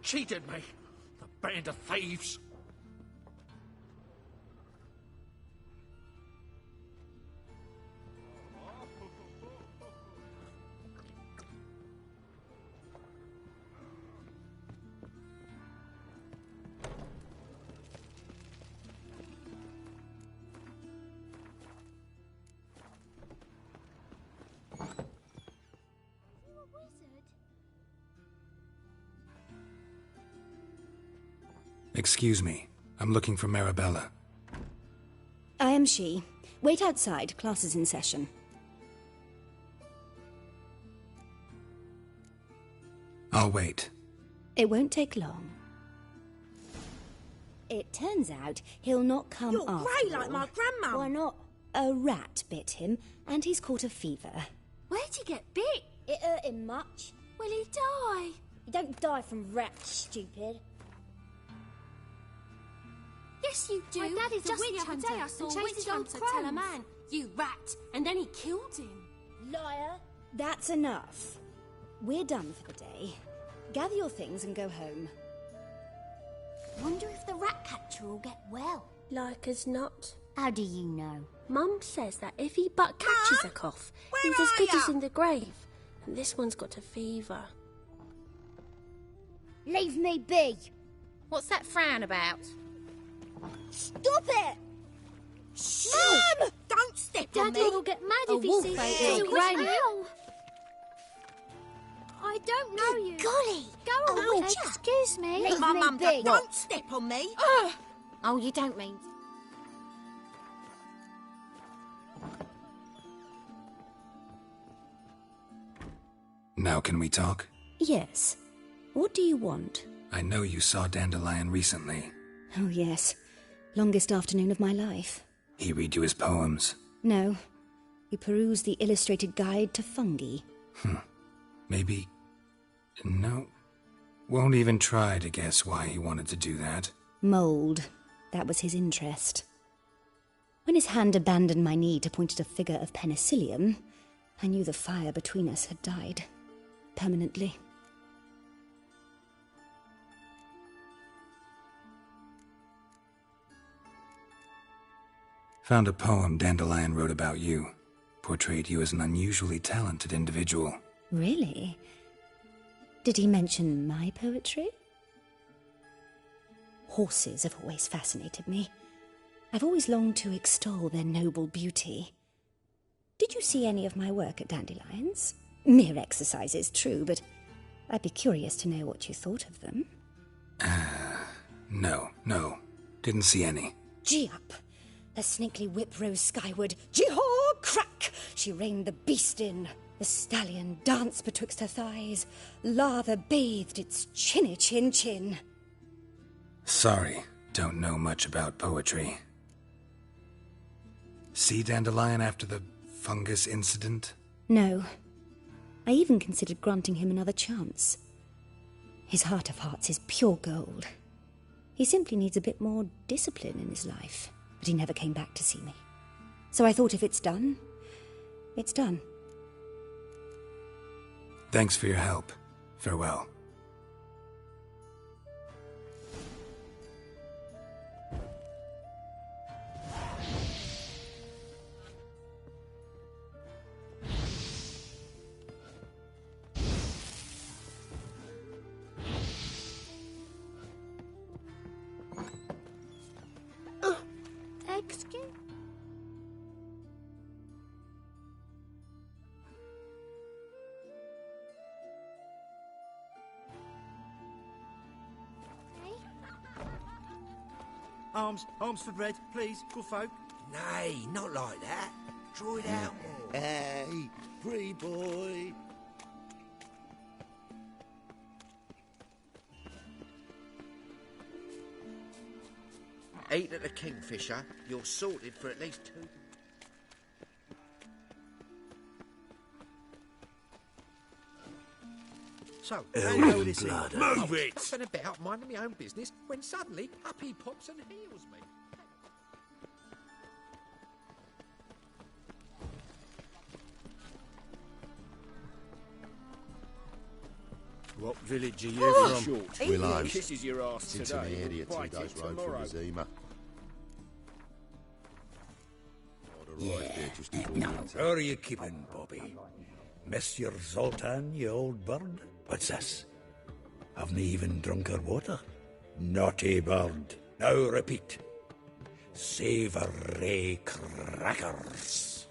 cheated me. The band of thieves. Excuse me. I'm looking for Marabella. I am she. Wait outside. Class is in session. I'll wait. It won't take long. It turns out he'll not come You're after grey like all. my grandmum. Why not? A rat bit him, and he's caught a fever. Where'd he get bit? It hurt him much. Will he die? You don't die from rats, stupid. Yes, you do. My dad is a Just witch the other hunter day I saw and a chased witch his old hunter tell a crows. man, "You rat," and then he killed him. Liar. That's enough. We're done for the day. Gather your things and go home. Wonder if the rat catcher will get well. Like as not. How do you know? Mum says that if he but catches a cough, he's as good as in the grave. And this one's got a fever. Leave me be. What's that frown about? Stop it! Mum! Don't step on Daddy me. will get mad A if he wolf sees ate you. it. Ow. I don't know you. Golly! Go on, Oh, Witcher. Excuse me. Leave my mum be. Don't step on me. Oh, you don't mean... Now can we talk? Yes. What do you want? I know you saw Dandelion recently. Oh, yes. Longest afternoon of my life. He read you his poems. No. We perused the illustrated guide to fungi. Maybe... No. Won't even try to guess why he wanted to do that. Mould. That was his interest. When his hand abandoned my knee to point at a figure of penicillium, I knew the fire between us had died. Permanently. Found a poem Dandelion wrote about you. Portrayed you as an unusually talented individual. Really? Did he mention my poetry? Horses have always fascinated me. I've always longed to extol their noble beauty. Did you see any of my work at Dandelions? Mere exercises, true, but I'd be curious to know what you thought of them. No. Didn't see any. Gee up! The snakely whip rose skyward. Jee-haw! Crack! She reined the beast in. The stallion danced betwixt her thighs. Lather bathed its chinny chin. Sorry, don't know much about poetry. See Dandelion after the fungus incident? No. I even considered granting him another chance. His heart of hearts is pure gold. He simply needs a bit more discipline in his life. But he never came back to see me. So I thought if it's done, it's done. Thanks for your help. Farewell. Excuse... Arms for bread, please, good folk. Nay, not like that. Draw it out more. Hey, free boy. Eat at the Kingfisher. You're sorted for at least 2... So, how you know this Elven is? blood. Move it! Been about minding my own business when suddenly up he pops and heals me. What village are you from? Short. Willows. Kisses your ass Since today. an area 2 Bite days it road tomorrow. from Azima. How are you keeping, Bobby? Miss your Zoltan, you old bird? What's this? Haven't even drunk her water? Naughty bird. Now repeat. Savoury crackers.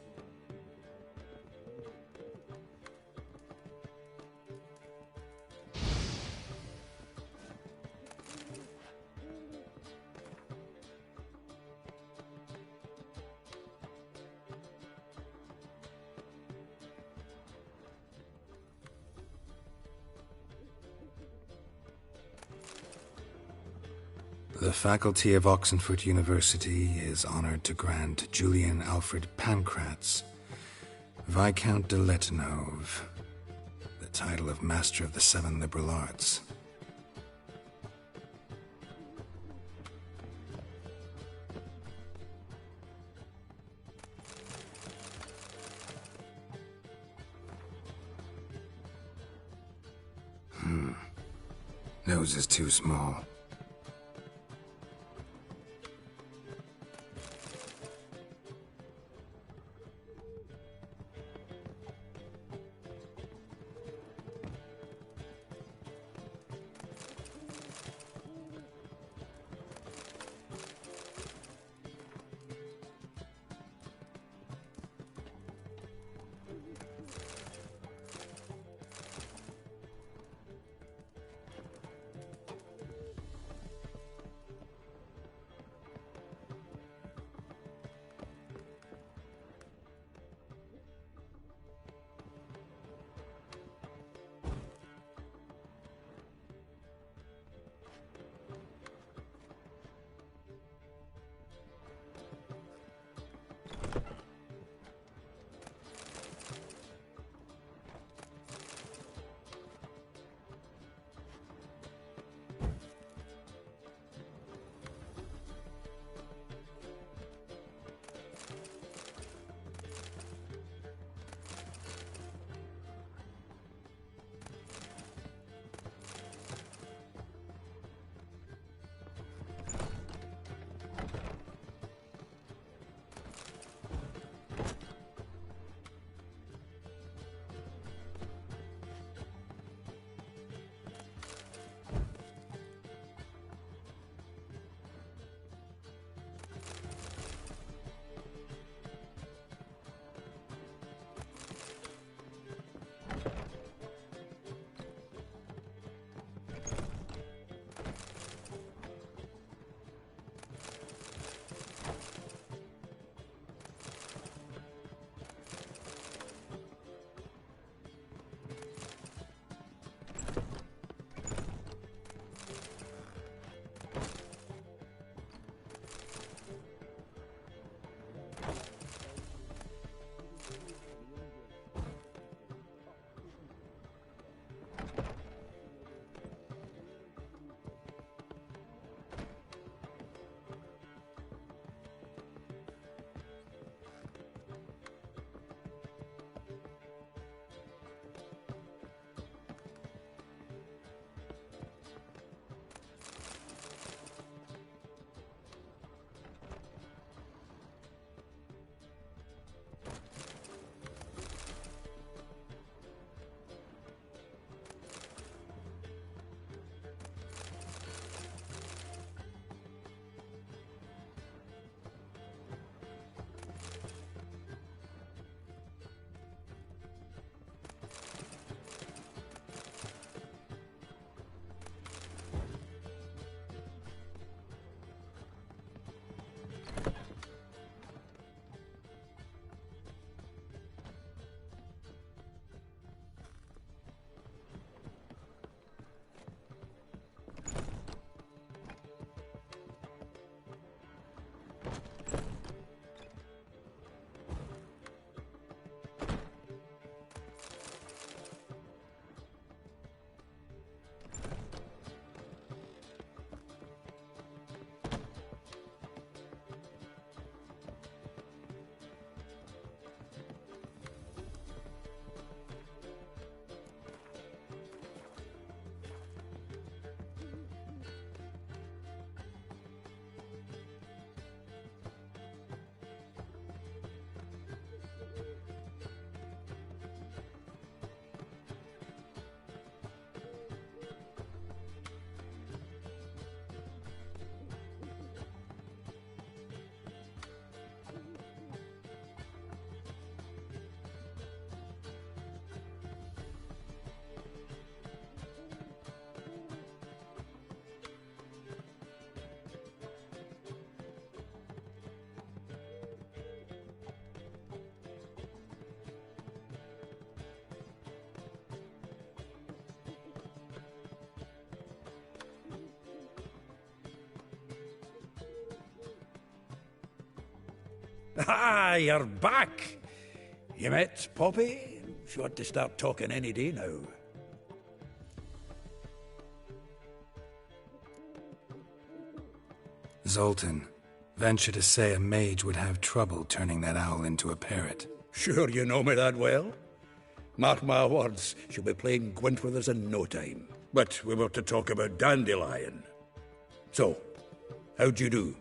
The faculty of Oxenford University is honored to grant Julian Alfred Pancratz, Viscount de Letonov, the title of Master of the Seven Liberal Arts. Nose is too small. Ah, you're back. You met Poppy? She ought to start talking any day now. Zoltan, venture to say a mage would have trouble turning that owl into a parrot. Sure you know me that well? Mark my words, she'll be playing Gwent with us in no time. But we were to talk about Dandelion. So, how'd you do?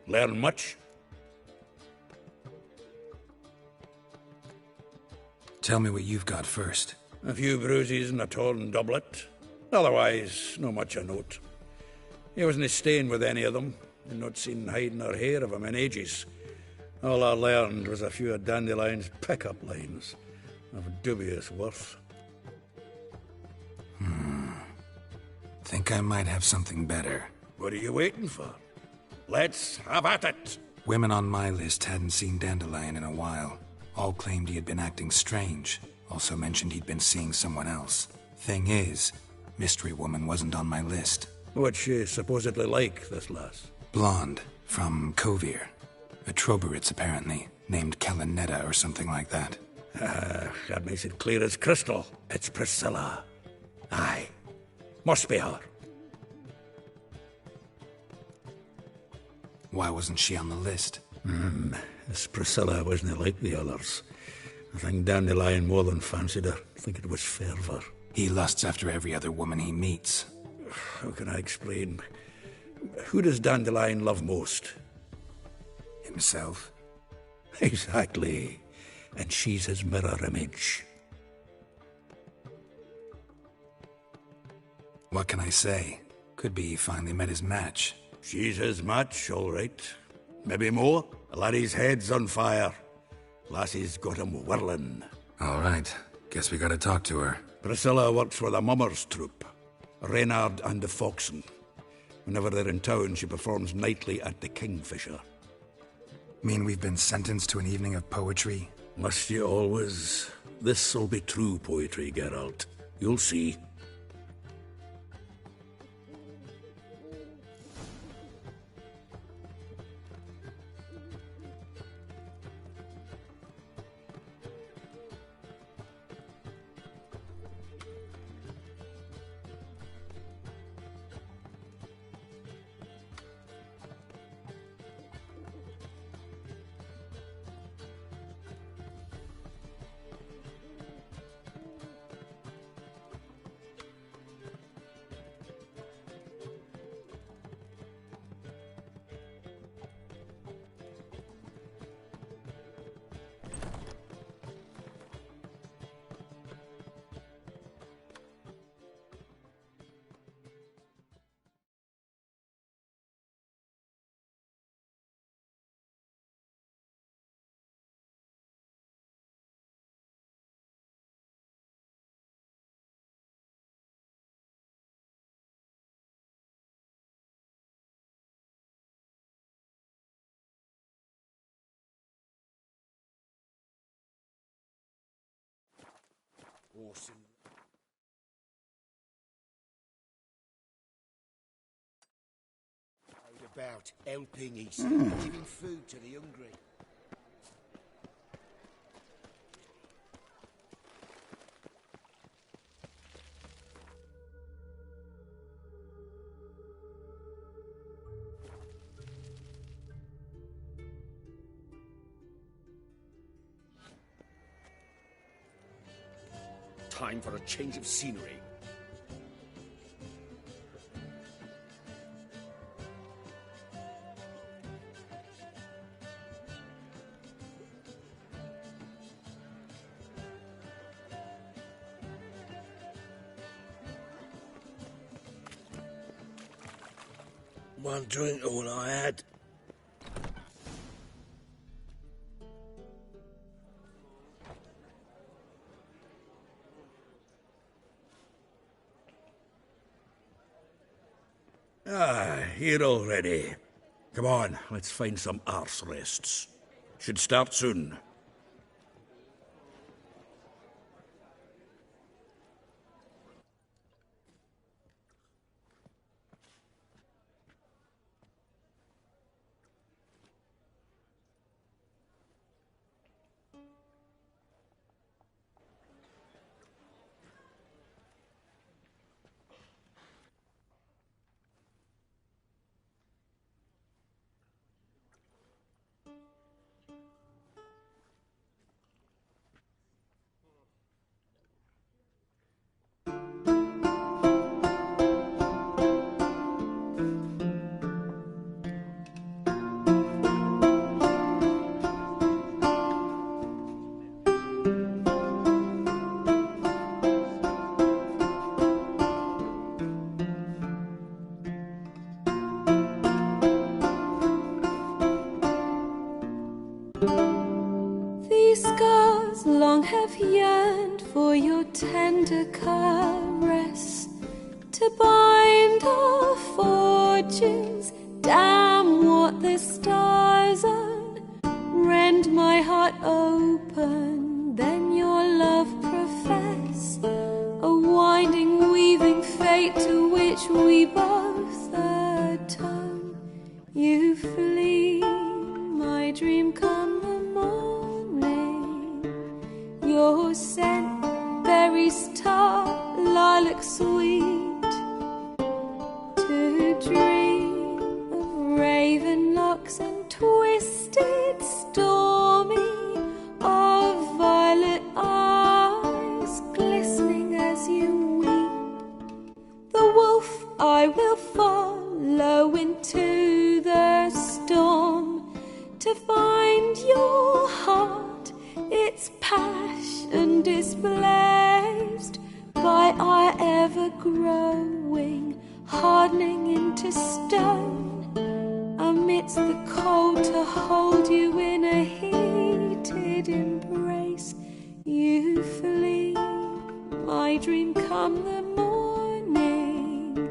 Learn much? Tell me what you've got first. A few bruises and a torn doublet. Otherwise, no much a note. He wasn't staying with any of them, and not seen hide nor hair of him in ages. All I learned was a few of Dandelion's pick-up lines, of dubious worth. Think I might have something better. What are you waiting for? Let's have at it! Women on my list hadn't seen Dandelion in a while. All claimed he had been acting strange. Also mentioned he'd been seeing someone else. Thing is, Mystery Woman wasn't on my list. What's she supposedly like, this lass? Blonde, from Kovir. A Troberitz, apparently, named Kellanetta or something like that. That makes it clear as crystal. It's Priscilla. Aye. Must be her. Why wasn't she on the list? This Priscilla wasn't like the others. I think Dandelion more than fancied her. I think it was fervour. He lusts after every other woman he meets. How can I explain? Who does Dandelion love most? Himself. Exactly. And she's his mirror image. What can I say? Could be he finally met his match. She's his match, all right. Maybe more. The laddie's head's on fire. Lassie's got him whirling. All right. Guess we gotta talk to her. Priscilla works with a mummers troupe. Reynard and the Foxen. Whenever they're in town, she performs nightly at the Kingfisher. Mean we've been sentenced to an evening of poetry? Must you always? This'll be true poetry, Geralt. You'll see. Awesome. About helping East, giving food to the hungry. Time for a change of scenery. One drink all I had. Here already. Come on, let's find some arse rests. Should start soon. for your tender caress, to bind our fortunes. Damn what the stars are, rend my heart open, then your love profess, a winding, weaving fate to which we both atone. You flee, my dream come the morning, your scent, berries tart, lilac sweet, to dream of raven locks and twisted stormy, of violet eyes glistening as you weep. The wolf I will follow into the storm, to find your heart, its passion displaced by our ever-growing, hardening into stone, amidst the cold to hold you in a heated embrace. You flee, my dream come the morning,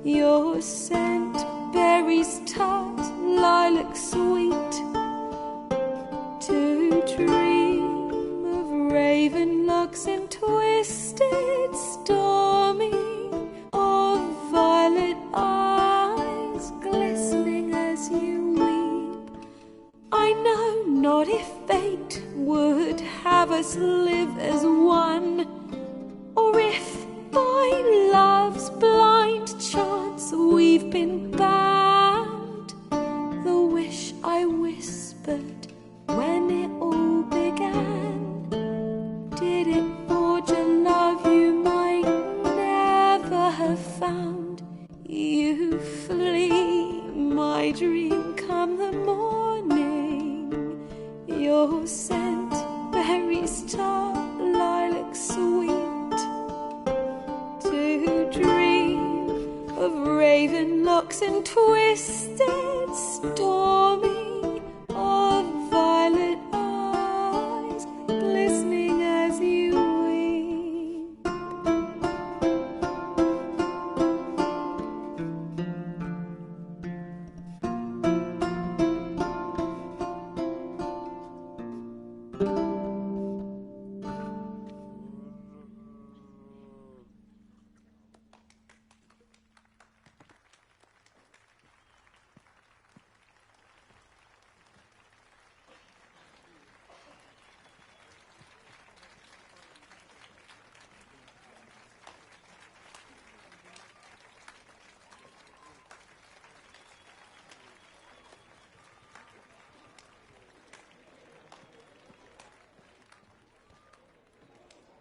your scent, berries tart, lilac sweet, to dream of raven locks and twisted stormy, of violet eyes glistening as you weep. I know not if fate would have us live as one, or if by love's blind chance we've been bound. The wish I whispered when it all began, did it forge a love you might never have found? You flee, my dream come the morning, your scent, berries tart, lilac sweet, to dream of raven locks and twisted stormy, of violet eyes glistening as you weep.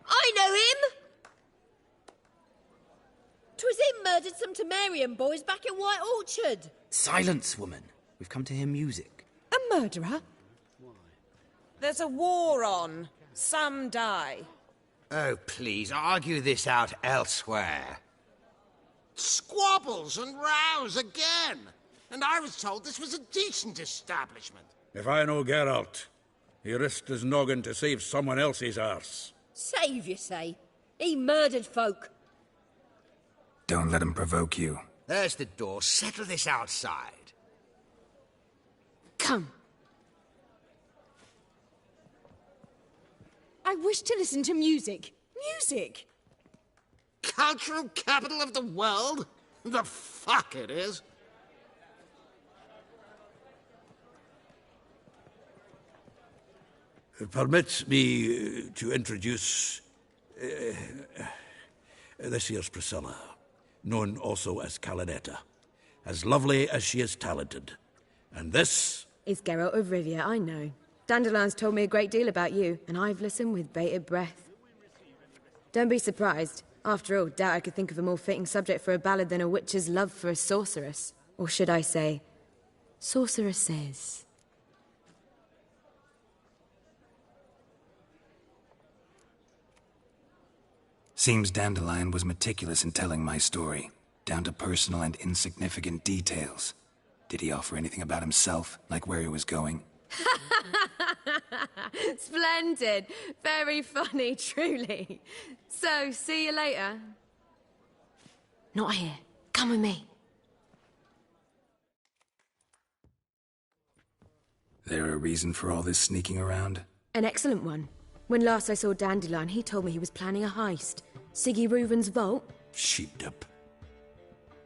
I know him! 'Twas him murdered some Temerian boys back in White Orchard. Silence, woman. We've come to hear music. A murderer? There's a war on. Some die. Oh, please, argue this out elsewhere. Squabbles and rows again. And I was told this was a decent establishment. If I know Geralt, he risked his noggin to save someone else's arse. Save, you say? He murdered folk. Don't let him provoke you. There's the door. Settle this outside. Come. I wish to listen to music. Music! Cultural capital of the world? The fuck it is. Permit me to introduce this here's Priscilla, known also as Calinetta, as lovely as she is talented. And this is Geralt of Rivia, I know. Dandelion's told me a great deal about you, and I've listened with bated breath. Don't be surprised. After all, doubt I could think of a more fitting subject for a ballad than a witch's love for a sorceress. Or should I say, sorceresses. Seems Dandelion was meticulous in telling my story, down to personal and insignificant details. Did he offer anything about himself, like where he was going? Splendid. Very funny, truly. So, see you later. Not here. Come with me. There a reason for all this sneaking around? An excellent one. When last I saw Dandelion, he told me he was planning a heist. Siggy Reuven's vault. Sheeped up.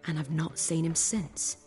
And I've not seen him since.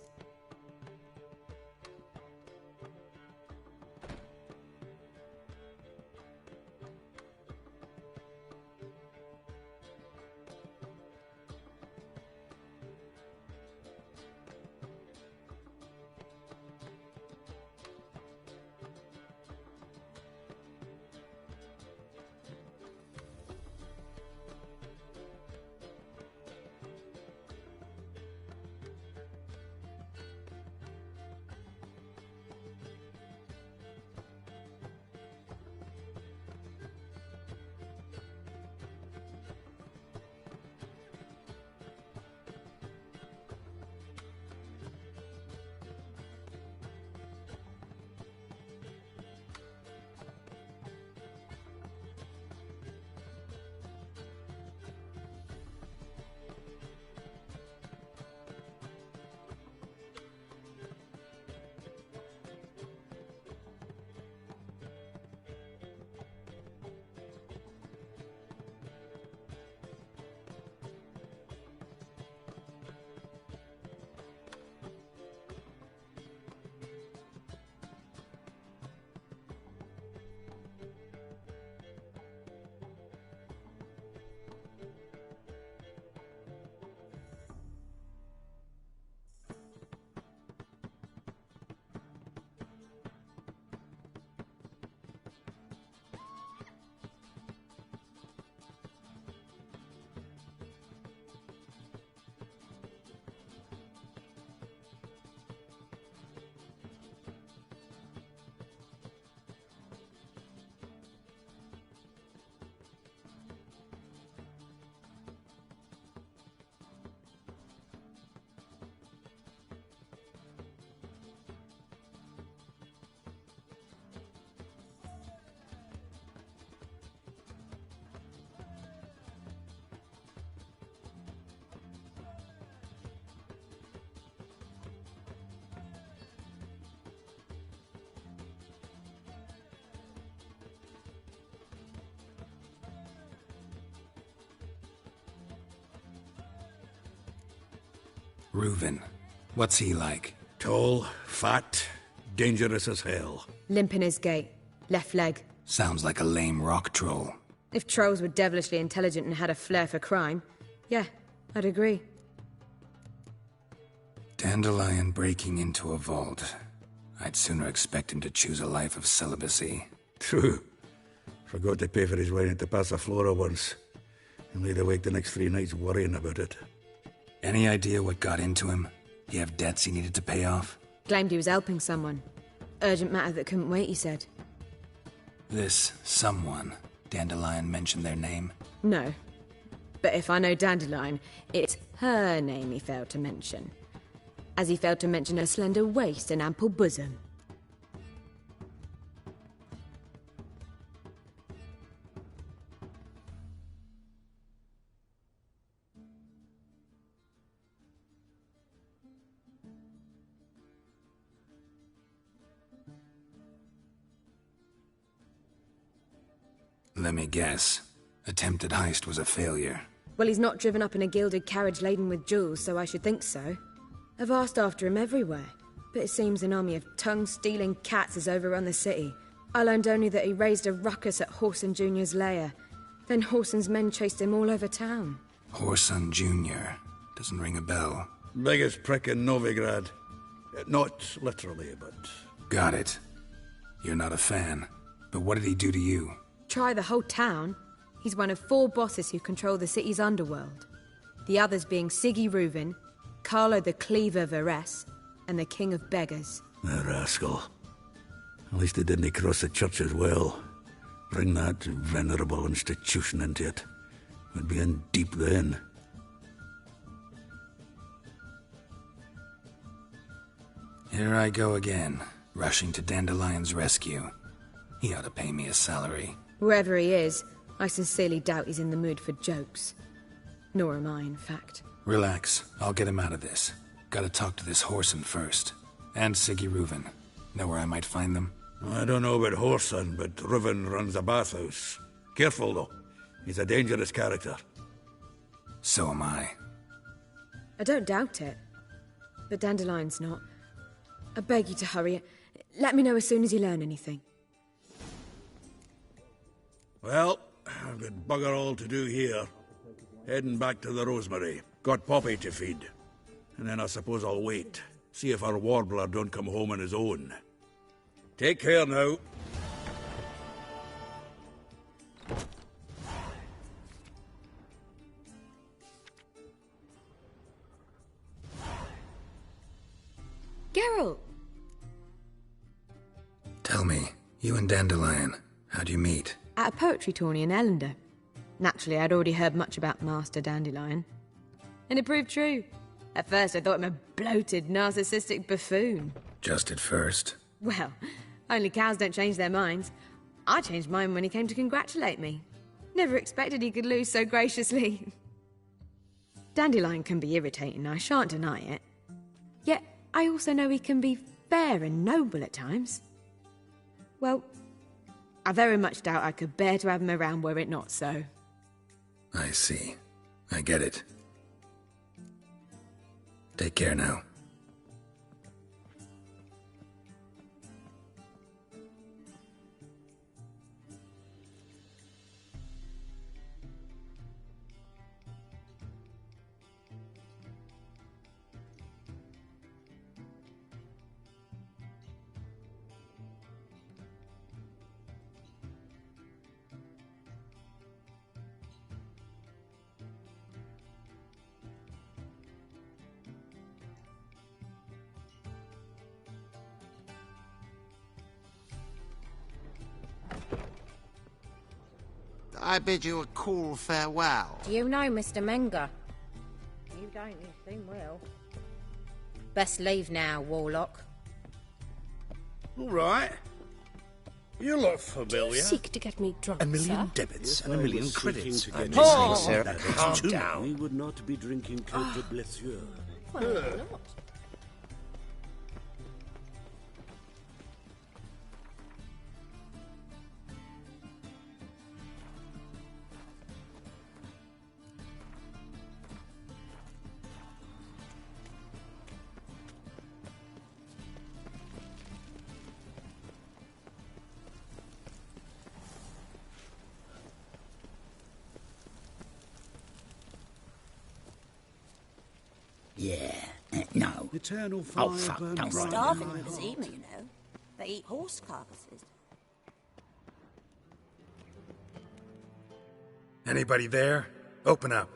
Reuven. What's he like? Tall, fat, dangerous as hell. Limp in his gait. Left leg. Sounds like a lame rock troll. If trolls were devilishly intelligent and had a flair for crime, yeah, I'd agree. Dandelion breaking into a vault. I'd sooner expect him to choose a life of celibacy. True. Forgot to pay for his wine at the Passaflora once. And laid awake the next 3 nights worrying about it. Any idea what got into him? He have debts he needed to pay off? Claimed he was helping someone. Urgent matter that couldn't wait, he said. This someone, Dandelion mentioned their name? No. But if I know Dandelion, it's her name he failed to mention. As he failed to mention her slender waist and ample bosom. Let me guess. Attempted heist was a failure. Well, he's not driven up in a gilded carriage laden with jewels, so I should think so. I've asked after him everywhere, but it seems an army of tongue-stealing cats has overrun the city. I learned only that he raised a ruckus at Whoreson Jr.'s lair. Then Whoreson's men chased him all over town. Whoreson Jr. Doesn't ring a bell. Biggest prick in Novigrad. Not literally, but... Got it. You're not a fan. But what did he do to you? Try the whole town. He's one of 4 bosses who control the city's underworld. The others being Siggy Reuven, Carlo the Cleaver Varese, and the King of Beggars. The rascal. At least he didn't cross the church as well. Bring that venerable institution into it. We'd be in deep then. Here I go again. rushing to Dandelion's rescue. He ought to pay me a salary. Whoever he is, I sincerely doubt he's in the mood for jokes. Nor am I, in fact. Relax. I'll get him out of this. Gotta talk to this Whoreson first. And Siggy Reuven. Know where I might find them? I don't know about Whoreson, but Reuven runs a bathhouse. Careful, though. He's a dangerous character. So am I. I don't doubt it. But Dandelion's not. I beg you to hurry. Let me know as soon as you learn anything. Well, I've got bugger all to do here. Heading back to the Rosemary. Got Poppy to feed. And then I suppose I'll wait. See if our warbler don't come home on his own. Take care now. Geralt! Tell me, you and Dandelion, how'd you meet? At a poetry tourney in Ellender. Naturally, I'd already heard much about Master Dandelion. And it proved true. At first, I thought him a bloated, narcissistic buffoon. Just at first. Well, only cows don't change their minds. I changed mine when he came to congratulate me. Never expected he could lose so graciously. Dandelion can be irritating, I shan't deny it. Yet, I also know he can be fair and noble at times. Well, I very much doubt I could bear to have him around were it not so. I see. I get it. Take care now. I bid you a cool farewell. Do you know Mr. Menger? You don't, you soon will. Best leave now, Warlock. All right. You look familiar. Seek to get me drunk, A million sir? debits If and a I million was credits. seeking to get Oh, me sir, drunk, calm down. we would not be drinking Cote de Blessure. Well, why not? Yeah, no. Eternal fire fuck, burns don't bright in Starving my in heart. Zima, you know. They eat horse carcasses. Anybody there? Open up.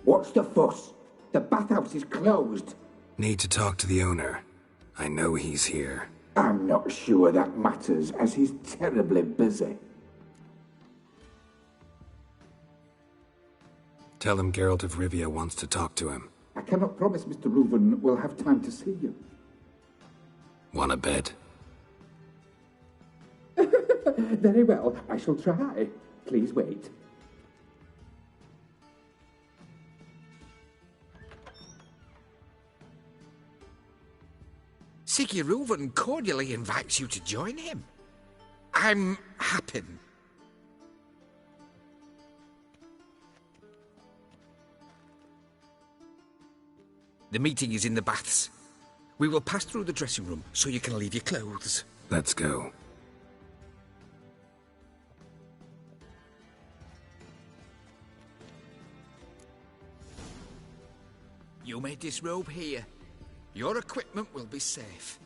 What's the fuss? The bathhouse is closed. Need to talk to the owner. I know he's here. I'm not sure that matters, as he's terribly busy. Tell him Geralt of Rivia wants to talk to him. I cannot promise Mr. Reuven will have time to see you. Want a bed? Very well, I shall try. Please wait. Siggy Reuven cordially invites you to join him. I'm Happen. The meeting is in the baths. We will pass through the dressing room so you can leave your clothes. Let's go. You may disrobe here. Your equipment will be safe.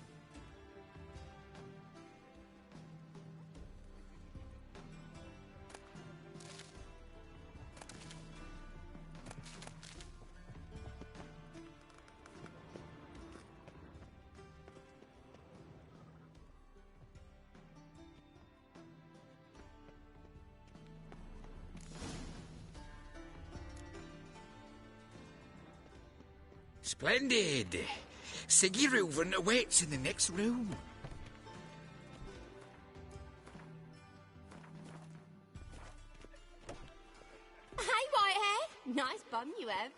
Splendid. Siggy Reuven awaits in the next room. Hey, Whitehair! Nice bum you have.